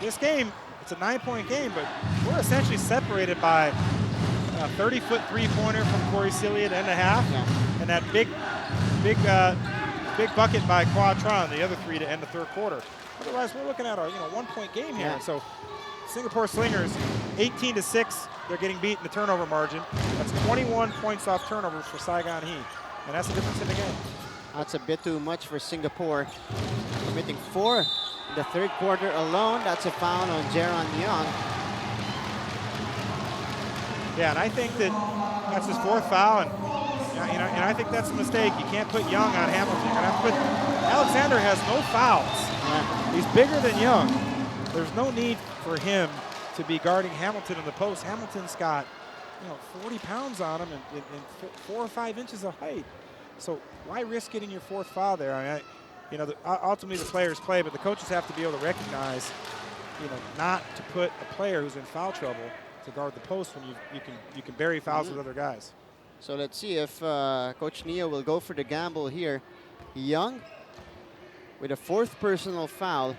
this game, it's a 9-point game, but we're essentially separated by a 30-foot three-pointer from Corey Celia at end of half, and that big bucket by Quatran, the other 3 to end the third quarter. Otherwise, we're looking at a 1-point game here. So Singapore Slingers, 18-6, they're getting beat in the turnover margin. That's 21 points off turnovers for Saigon Heat, and that's the difference in the game. That's a bit too much for Singapore. Committing 4 in the third quarter alone. That's a foul on Jaron Young. Yeah, and I think that's his 4th foul, and I think that's a mistake. You can't put Young on Hamilton. You're gonna have to put, Alexander has no fouls. Yeah. He's bigger than Young. There's no need for him to be guarding Hamilton in the post. Hamilton's got 40 pounds on him and 4 or 5 inches of height. So why risk getting your 4th foul there? I mean, ultimately the players play, but the coaches have to be able to recognize not to put a player who's in foul trouble to guard the post when you can bury fouls with other guys. So let's see if Coach Neo will go for the gamble here. Young with a 4th personal foul.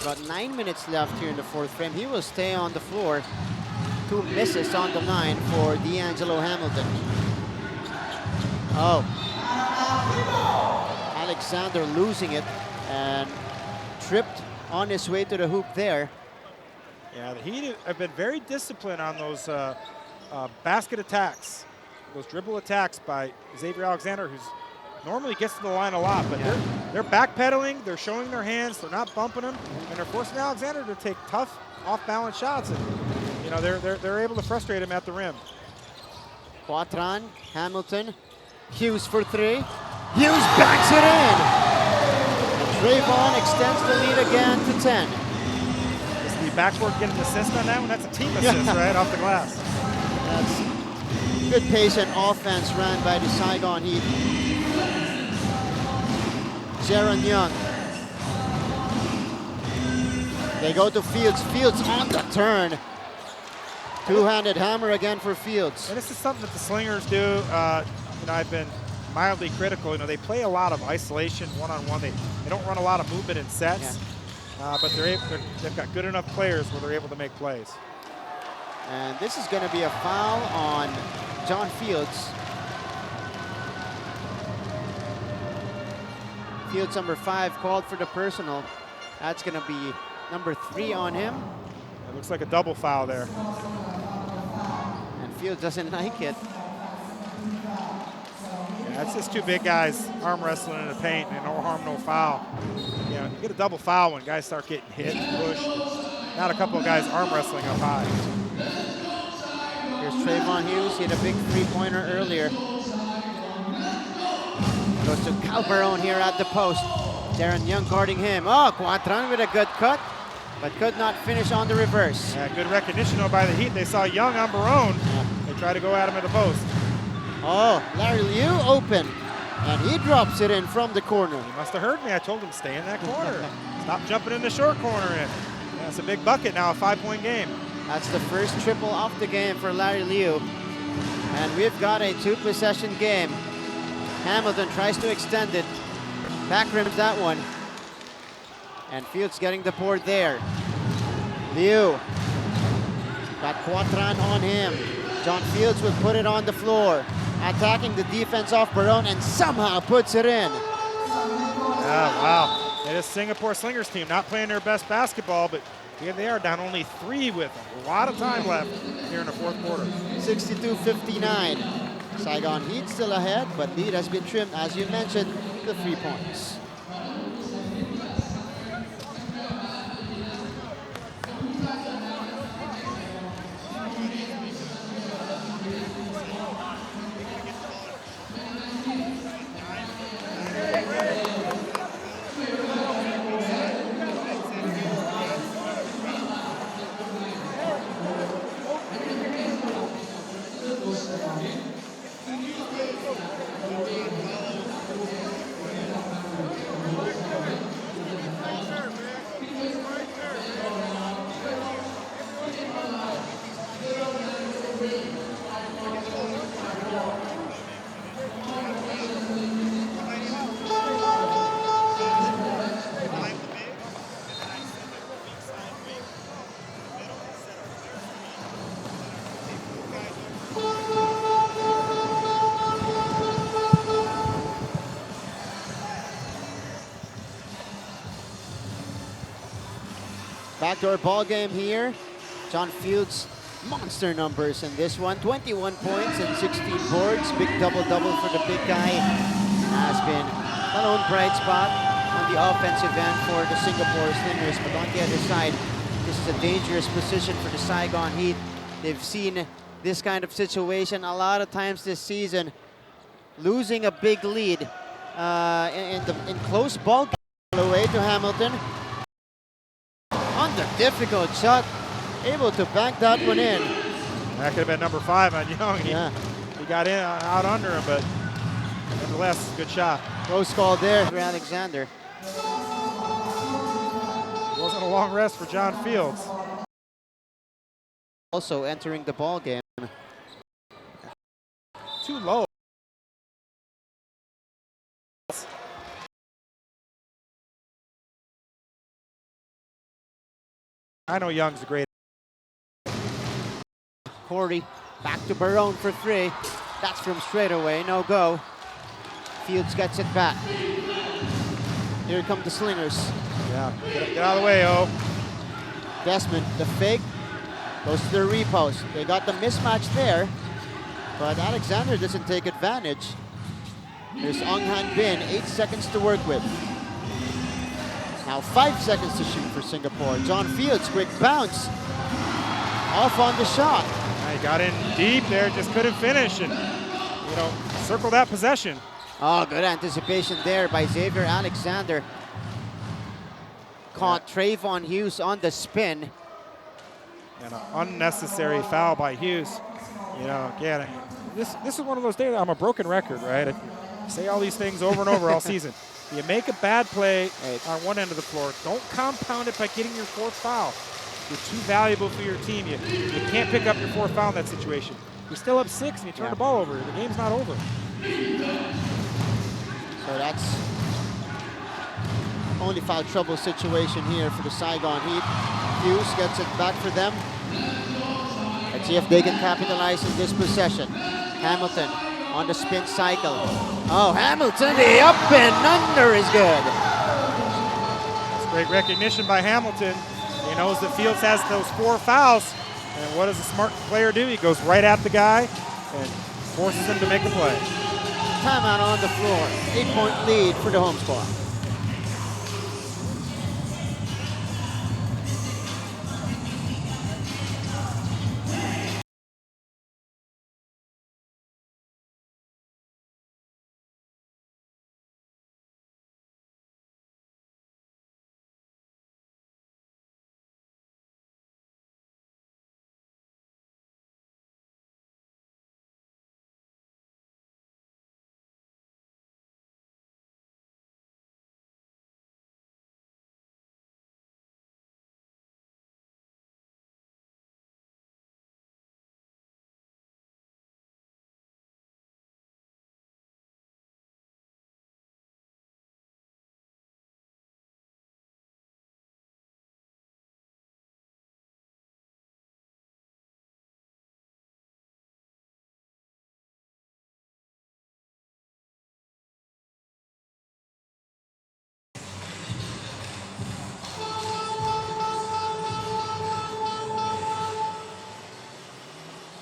About 9 minutes left here in the 4th frame. He will stay on the floor. 2 misses on the line for D'Angelo Hamilton. Oh. Alexander losing it and tripped on his way to the hoop there. Yeah, the Heat have been very disciplined on those basket attacks, those dribble attacks by Xavier Alexander, who's normally gets to the line a lot, but they're backpedaling, they're showing their hands, they're not bumping them, and they're forcing Alexander to take tough, off-balance shots, and they're able to frustrate him at the rim. Quatran, Hamilton, Hughes for 3. Hughes backs it in. And Trayvon extends the lead again to 10. Is the backboard getting an assist on that one? That's a team assist, right, off the glass. That's good pace and offense ran by the Saigon Heat. Jaron Young. They go to Fields. Fields on the turn. Two-handed hammer again for Fields. And this is something that the Slingers do. I've been mildly critical. They play a lot of isolation, one-on-one. They don't run a lot of movement in sets, but they've got good enough players where they're able to make plays. And this is going to be a foul on John Fields. Fields number 5 called for the personal. That's going to be number 3 on him. It looks like a double foul there. And Fields doesn't like it. Yeah, it's just 2 big guys arm wrestling in the paint, and no harm, no foul. You get a double foul when guys start getting hit, pushed. Not a couple of guys arm wrestling up high. Here's Trayvon Hughes. He had a big 3-pointer earlier. Goes to Calderon here at the post. Darren Young guarding him. Oh, Quatran with a good cut, but could not finish on the reverse. Yeah, good recognition though by the Heat. They saw Young on Barone. They try to go at him at the post. Oh, Larry Liu open, and he drops it in from the corner. He must have heard me. I told him stay in that corner. Stop jumping in the short corner in. Yeah, it's a big bucket now, a 5-point game. That's the first triple of the game for Larry Liu. And we've got a 2-possession game. Hamilton tries to extend it. Back rims that one. And Fields getting the board there. Liu. Got Quatran on him. John Fields will put it on the floor. Attacking the defense off Barone and somehow puts it in. Yeah, wow. It is Singapore Slingers team not playing their best basketball, but here they are down only 3 with a lot of time left here in the 4th quarter. 62-59. Saigon Heat still ahead, but lead has been trimmed, as you mentioned, to 3 points. Backdoor ball game here. John Fields, monster numbers in this one. 21 points and 16 boards. Big double-double for the big guy. Has been a lone bright spot on the offensive end for the Singapore Slingers. But on the other side, this is a dangerous position for the Saigon Heat. They've seen this kind of situation a lot of times this season. Losing a big lead in close ball game away to Hamilton. Under difficult shot, able to bank that one in. That could have been number 5 on Young. He got in out under him, but nevertheless, good shot. Close call there for Alexander. wasn't a long rest for John Fields. Also entering the ball game. Too low. I know Young's a great. Corey back to Barone for three. That's from straight away, no go. Fields gets it back. Here come the Slingers. Yeah, get out of the way, O. Desmond, the fake, goes to the repost. They got the mismatch there, but Alexander doesn't take advantage. Here's Ong Han Bin, 8 seconds to work with. Now 5 seconds to shoot for Singapore. John Fields, quick bounce. Off on the shot. He got in deep there, just couldn't finish, and circle that possession. Oh, good anticipation there by Xavier Alexander. Caught Trayvon Hughes on the spin. And an unnecessary foul by Hughes. Again, this is one of those days. I'm a broken record, right? I say all these things over and over all season. You make a bad play on one end of the floor. Don't compound it by getting your fourth foul. You're too valuable for your team. You can't pick up your fourth foul in that situation. You're still up 6 and you turn the ball over. The game's not over. So that's only foul trouble situation here for the Saigon Heat. Hughes gets it back for them. Let's see if they can capitalize on this possession. Hamilton on the spin cycle. Oh, Hamilton, the up and under is good. That's great recognition by Hamilton. He knows that Fields has those 4 fouls. And what does a smart player do? He goes right at the guy and forces him to make a play. Timeout on the floor. 8-point lead for the home squad.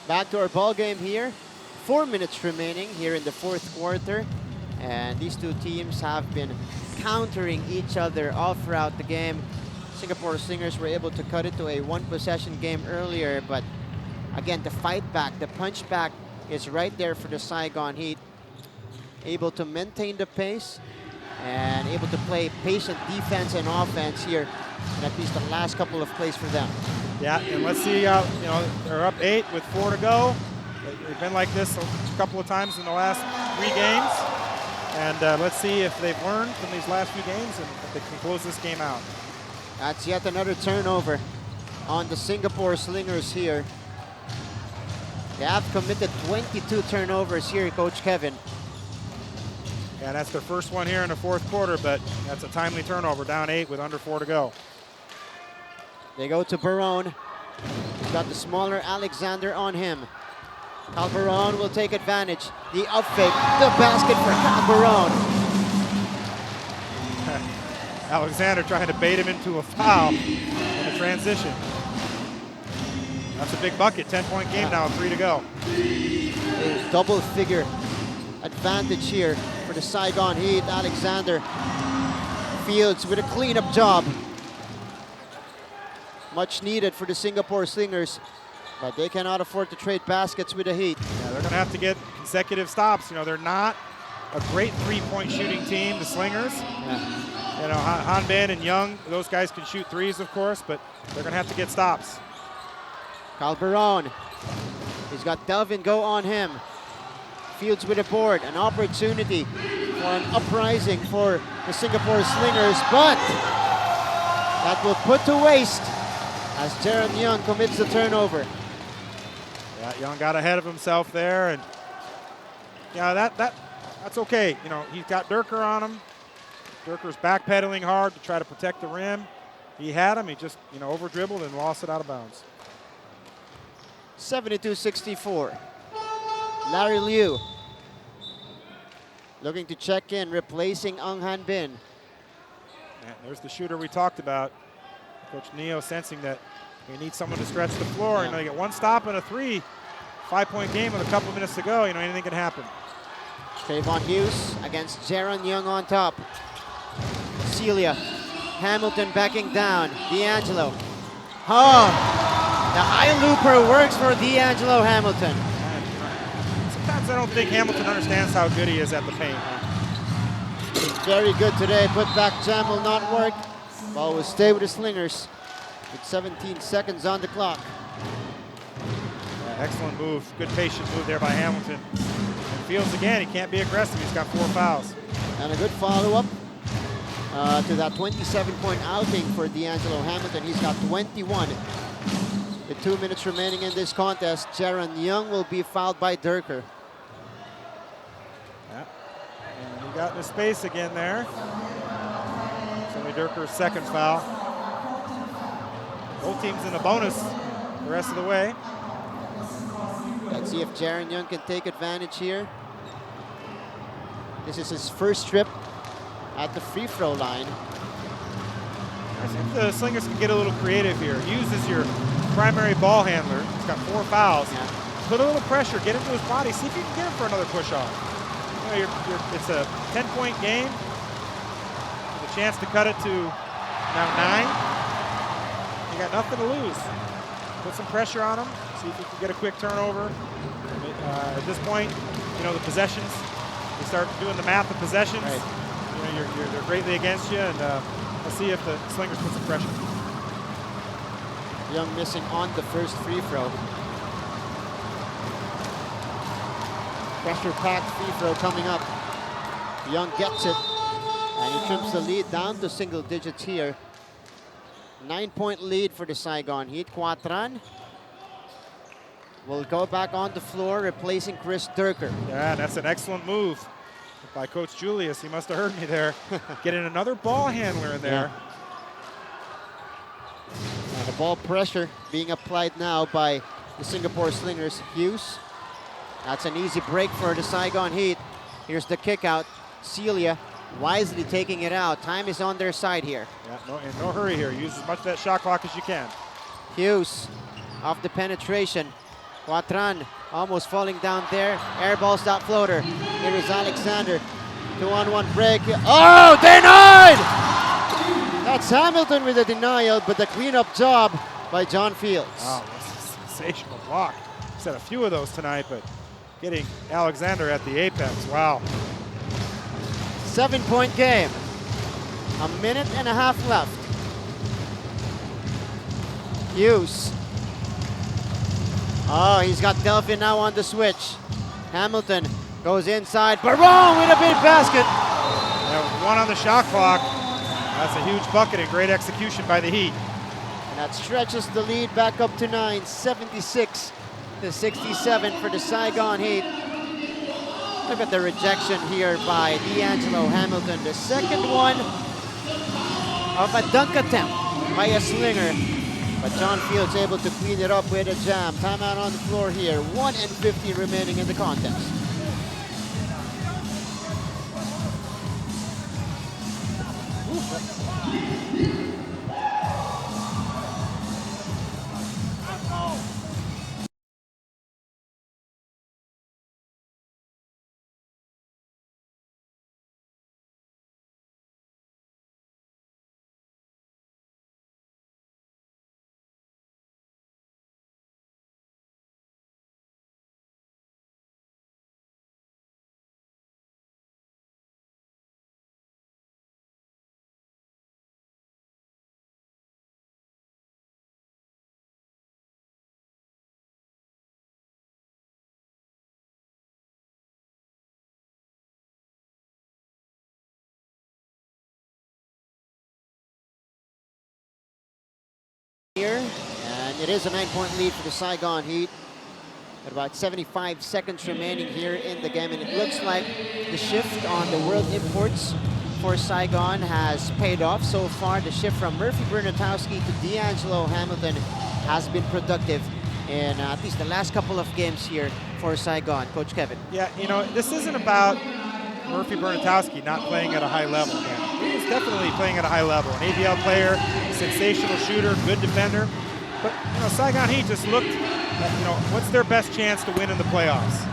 Back to our ball game here. 4 minutes remaining here in the fourth quarter. And these two teams have been countering each other all throughout the game. Singapore Slingers were able to cut it to a 1-possession game earlier, but again, the fight back, the punch back is right there for the Saigon Heat. Able to maintain the pace and able to play patient defense and offense here in at least the last couple of plays for them. Yeah, and let's see, they're up 8 with 4 to go. They've been like this a couple of times in the last 3 games. And let's see if they've learned from these last few games and if they can close this game out. That's yet another turnover on the Singapore Slingers here. They have committed 22 turnovers here, Coach Kevin. Yeah, that's their first one here in the fourth quarter, but that's a timely turnover, down 8 with under 4 to go. They go to Barone. He's got the smaller Alexander on him. Cal Barone will take advantage. The up fake, the basket for Cal Barone. Alexander trying to bait him into a foul in a transition. That's a big bucket, 10-point game now, 3 to go. A double figure advantage here for the Saigon Heat. Alexander Fields with a cleanup job. Much needed for the Singapore Slingers, but they cannot afford to trade baskets with the Heat. Yeah, they're gonna have to get consecutive stops. They're not a great 3-point shooting team, the Slingers. Yeah. Han Bin and Young, those guys can shoot threes, of course, but they're gonna have to get stops. Calderon, he's got Delvin go on him. Fields with a board, an opportunity for an uprising for the Singapore Slingers, but that will put to waste as Jaron Young commits the turnover. Yeah, Young got ahead of himself there, and yeah, that's okay. You know, he's got Durker on him. Durker's backpedaling hard to try to protect the rim. He had him. He just, over dribbled and lost it out of bounds. 72-64. Larry Liu looking to check in, replacing Ang Han Bin. And there's the shooter we talked about. Coach Neo sensing that we need someone to stretch the floor. Yeah. You get one stop and a 3. 5-point game with a couple minutes to go. Anything can happen. Trayvon Hughes against Jaron Young on top. Celia. Hamilton backing down. D'Angelo. Oh, the high looper works for D'Angelo Hamilton. Sometimes I don't think Hamilton understands how good he is at the paint. Very good today. Put back jam will not work. Ball will stay with the Slingers with 17 seconds on the clock. Excellent move. Good patient move there by Hamilton. And Fields again, he can't be aggressive. He's got 4 fouls. And a good follow-up to that 27-point outing for D'Angelo Hamilton. He's got 21. With 2 minutes remaining in this contest, Jaron Young will be fouled by Durker. Yeah. And he got in the space again there. It's only Durker's second foul. Both teams in the bonus the rest of the way. Let's see if Jaron Young can take advantage here. This is his first trip at the free throw line. I think the Slingers can get a little creative here. Hughes is your primary ball handler. He's got 4 fouls. Yeah. Put a little pressure, get into his body, see if you can get him for another push-off. It's a 10-point game with a chance to cut it to now 9. You got nothing to lose. Put some pressure on him. See if you can get a quick turnover. At this point, the possessions. You start doing the math of possessions. Right. They're greatly against you, and let's see if the Slingers put some pressure. Young missing on the first free throw. Pressure-packed free throw coming up. Young gets it, and he trims the lead down to single digits here. 9-point lead for the Saigon Heat. Quatran will go back on the floor, replacing Chris Durker. Yeah, that's an excellent move by Coach Julius. He must have heard me there. Getting another ball handler in there. Yeah. And the ball pressure being applied now by the Singapore Slingers. Hughes. That's an easy break for the Saigon Heat. Here's the kick out. Celia wisely taking it out. Time is on their side here. Yeah, in no hurry here. Use as much of that shot clock as you can. Hughes off the penetration. Quatran almost falling down there. Airballs that floater. Here is Alexander. 2-on-1 break. Oh, denied! That's Hamilton with a denial, but the cleanup job by John Fields. Wow, that's a sensational block. He's had a few of those tonight, but getting Alexander at the apex, wow. 7-point game. A minute and a half left. Hughes. Oh, he's got Delphin now on the switch. Hamilton goes inside. Barone with a big basket. Yeah, 1 on the shot clock. That's a huge bucket and great execution by the Heat. And that stretches the lead back up to 9, 76-67 for the Saigon Heat. Look at the rejection here by D'Angelo Hamilton. The second one of a dunk attempt by a Slinger. But John Fields able to clean it up with a jam. Timeout on the floor here. 1:50 remaining in the contest. it is a 9-point lead for the Saigon Heat. At about 75 seconds remaining here in the game, and it looks like the shift on the world imports for Saigon has paid off so far. The shift from Murphy Bernatowski to D'Angelo Hamilton has been productive in at least the last couple of games here for Saigon. Coach Kevin. Yeah, you know, this isn't about Murphy Bernatowski not playing at a high level. Yeah, he was definitely playing at a high level. An ABL player, sensational shooter, good defender. But, you know, Saigon Heat just looked, you know, what's their best chance to win in the playoffs?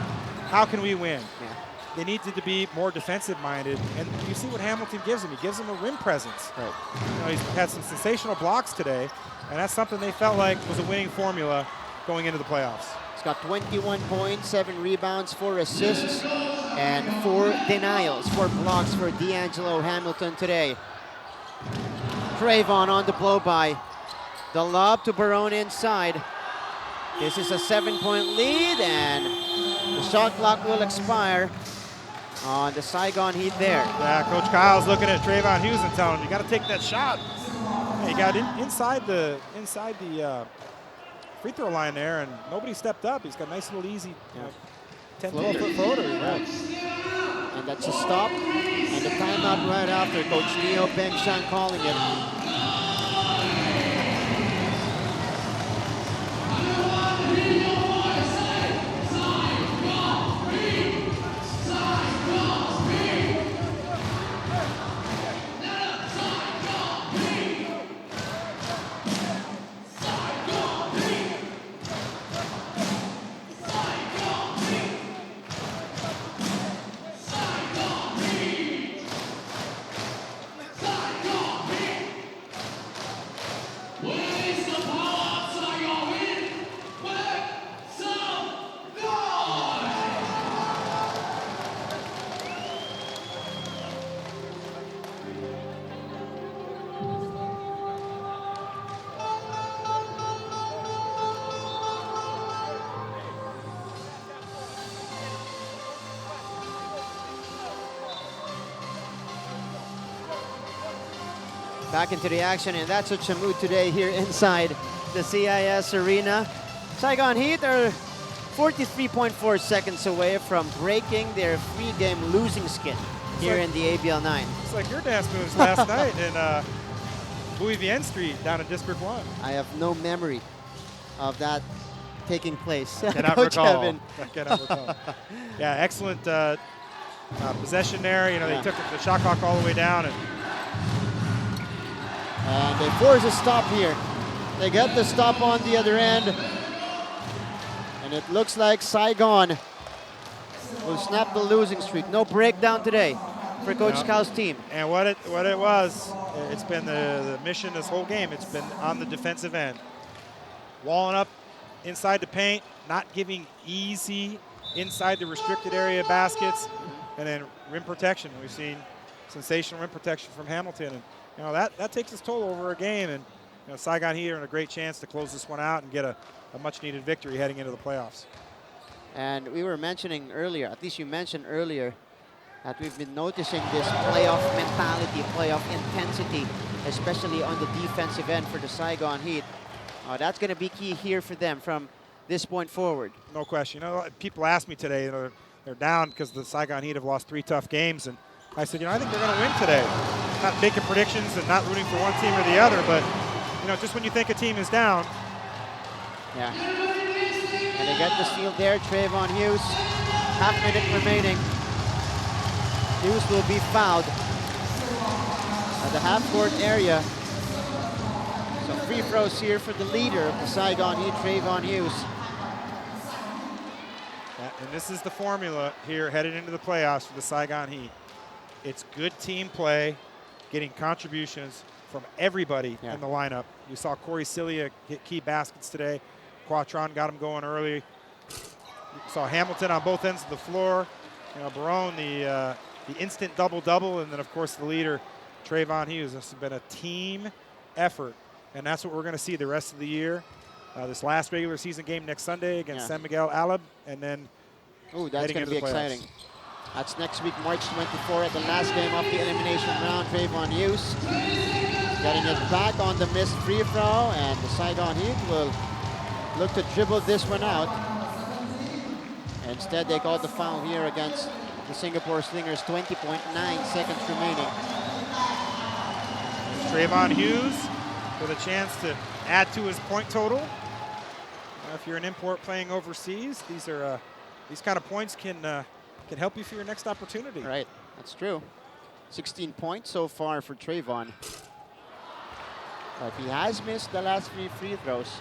How can we win? Yeah. They needed to be more defensive-minded, and you see what Hamilton gives them. He gives them a rim presence. Right. You know, he's had some sensational blocks today, and that's something they felt like was a winning formula going into the playoffs. He's got 21 points, 7 rebounds, 4 assists, and 4 denials, 4 blocks for D'Angelo Hamilton today. Trayvon on the blow-by. The lob to Barone inside. This is a 7-point lead, and the shot clock will expire on the Saigon Heat there. Yeah, Coach Kyle's looking at Trayvon Hughes and telling him, you got to take that shot. He got inside the free throw line there, and nobody stepped up. He's got a nice little easy 10, 12-foot floater. Right. And that's a stop, and the timeout right after. Coach Neo Bengshan calling it. Back into the action, and that's such a mood today here inside the CIS Arena. Saigon Heat are 43.4 seconds away from breaking their 3-game losing skid here in the ABL 9. It's like your dance moves last night in Louis Vienne Street down in District 1. I have no memory of that taking place. Cannot Coach recall. Kevin. I cannot recall. Yeah, excellent possession there. You know, they took the shot clock all the way down, and they force a stop here. They get the stop on the other end. And it looks like Saigon will snap the losing streak. No breakdown today for Coach Cal's team. And what it was, it's been the mission this whole game. It's been on the defensive end. Walling up inside the paint, not giving easy inside the restricted area baskets, and then rim protection. We've seen sensational rim protection from Hamilton. And you know, that takes its toll over a game, and you know, Saigon Heat are in a great chance to close this one out and get a much-needed victory heading into the playoffs. And we were mentioning earlier, at least you mentioned earlier, that we've been noticing this playoff mentality, playoff intensity, especially on the defensive end for the Saigon Heat. That's going to be key here for them from this point forward. No question. You know, people asked me today, you know, they're down because the Saigon Heat have lost 3 tough games, and I said, you know, I think they're going to win today. Not making predictions and not rooting for one team or the other, but, you know, just when you think a team is down. Yeah. And they get the steal there, Trayvon Hughes. Half-minute remaining. Hughes will be fouled at the half-court area. So free throws here for the leader of the Saigon Heat, Trayvon Hughes. And this is the formula here headed into the playoffs for the Saigon Heat. It's good team play, getting contributions from everybody in the lineup. We saw Corey Cilia hit key baskets today. Quatron got him going early. We saw Hamilton on both ends of the floor. You know, Barone, the instant double-double, and then, of course, the leader, Trayvon Hughes. This has been a team effort, and that's what we're going to see the rest of the year. This last regular season game next Sunday against San Miguel Alab, and then that's going to be exciting. That's next week, March 24, at the last game of the elimination round. Trayvon Hughes getting it back on the missed free throw, and the Saigon Heat will look to dribble this one out. Instead, they called the foul here against the Singapore Slingers. 20.9 seconds remaining. Trayvon Hughes with a chance to add to his point total. If you're an import playing overseas, these kind of points can help you for your next opportunity. Right, that's true. 16 points so far for Trayvon. But he has missed the last 3 free throws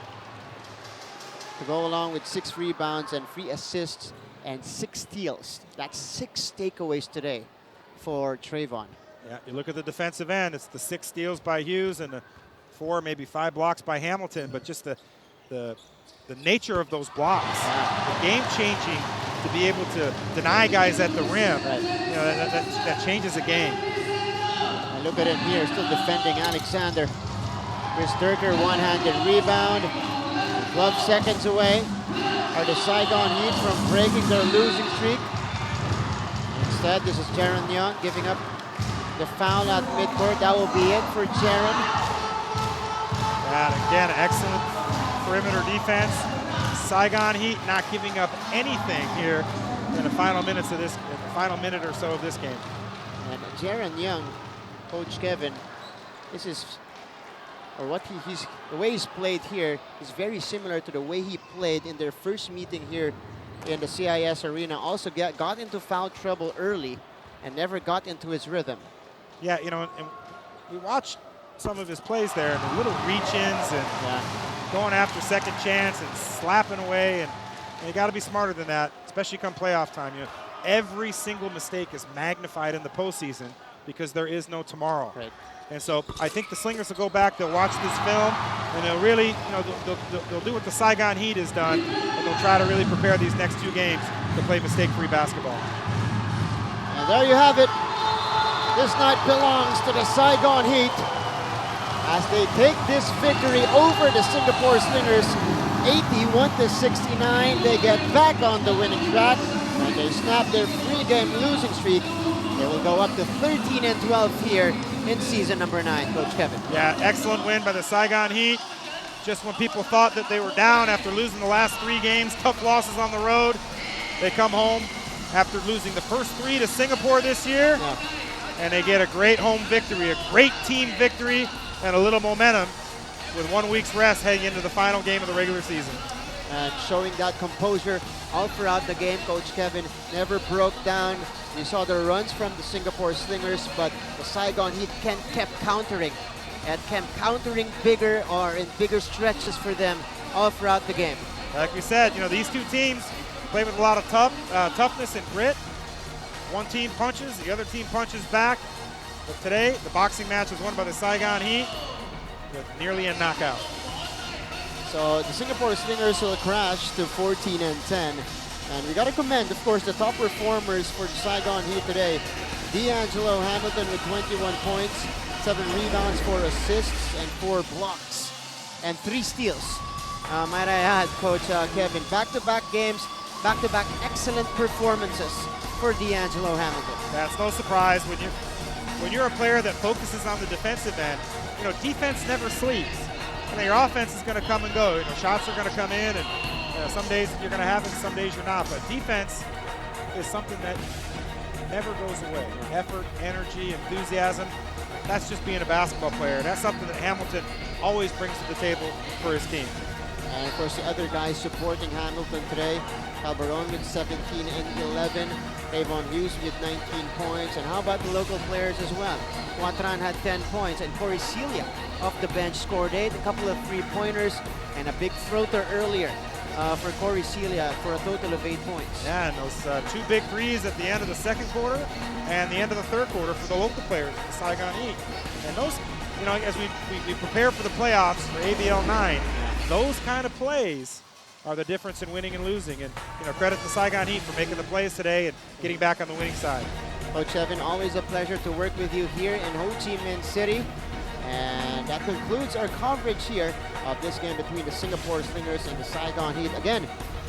to go along with 6 rebounds and 3 assists and 6 steals. That's 6 takeaways today for Trayvon. Yeah, you look at the defensive end, it's the 6 steals by Hughes and the 4, maybe 5 blocks by Hamilton, but just the nature of those blocks, the game-changing to be able to deny guys at the rim, right. You know, that changes a game. And look at him here, still defending Alexander. Chris Durker, one-handed rebound. 12 seconds away. Are the Saigon Heat from breaking their losing streak? Instead, this is Jaron Young giving up the foul at midcourt. That will be it for Jaron. And again, excellent perimeter defense. Saigon Heat not giving up anything here in the final minutes of this, in the final minute or so of this game. And Jaron Young, Coach Kevin, this is, or what the way he's played here is very similar to the way he played in their first meeting here in the CIS arena. Also got into foul trouble early and never got into his rhythm. Yeah, you know, and we watched some of his plays there, and the little reach-ins and going after second chance and slapping away, and you got to be smarter than that, especially come playoff time. You know, every single mistake is magnified in the postseason because there is no tomorrow. Right. And so I think the Slingers will go back, they'll watch this film, and they'll really, you know, they'll do what the Saigon Heat has done, and they'll try to really prepare these next 2 games to play mistake-free basketball. And there you have it. This night belongs to the Saigon Heat as they take this victory over the Singapore Slingers, 81-69. They get back on the winning track and they snap their 3-game losing streak. They will go up to 13-12 here in season number 9. Coach Kevin. Yeah, excellent win by the Saigon Heat. Just when people thought that they were down after losing the last 3 games, tough losses on the road, they come home after losing the first 3 to Singapore this year, and they get a great home victory, a great team victory, and a little momentum with 1 week's rest heading into the final game of the regular season. And showing that composure all throughout the game, Coach Kevin never broke down. You saw the runs from the Singapore Slingers, but the Saigon Heat kept countering and kept countering bigger or in bigger stretches for them all throughout the game. Like we said, you know, these 2 teams play with a lot of toughness and grit. One team punches, the other team punches back. But today, the boxing match was won by the Saigon Heat with nearly a knockout. So the Singapore Slingers will crash to 14-10. And we got to commend, of course, the top performers for the Saigon Heat today. D'Angelo Hamilton with 21 points, 7 rebounds, 4 assists, and 4 blocks, and 3 steals. Might I add, Coach Kevin, back-to-back games, back-to-back excellent performances for D'Angelo Hamilton. That's no surprise when you're a player that focuses on the defensive end. You know, defense never sleeps. You know, your offense is going to come and go. You know, shots are going to come in, and some days you're going to have it, some days you're not. But defense is something that never goes away. Effort, energy, enthusiasm. That's just being a basketball player. That's something that Hamilton always brings to the table for his team. And of course, the other guys supporting Hamilton today, Calderon with 17 and 11, Trayvon Hughes with 19 points, and how about the local players as well? Quatran had 10 points, and Corey Celia off the bench scored 8, a couple of 3-pointers, and a big floater earlier for Corey Celia for a total of 8 points. Yeah, and those 2 big threes at the end of the second quarter and the end of the third quarter for the local players, the Saigon Heat. And those, you know, as we prepare for the playoffs for ABL 9, those kind of plays are the difference in winning and losing. And, you know, credit the Saigon Heat for making the plays today and getting back on the winning side. Coach Evan, always a pleasure to work with you here in Ho Chi Minh City. And that concludes our coverage here of this game between the Singapore Slingers and the Saigon Heat. Again,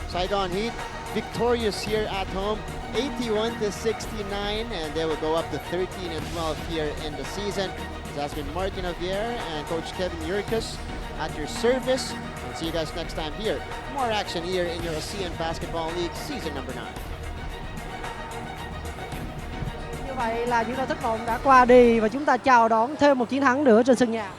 Saigon Heat victorious here at home, 81-69, and they will go up to 13-12 here in the season. This has been Martin Javier and Coach Kevin Yurkus at your service. And see you guys next time here. More action here in your Asean Basketball League season number 9. Như vậy là những thất vọng đã qua đi và chúng ta chào đón thêm một chiến thắng nữa trên sân nhà.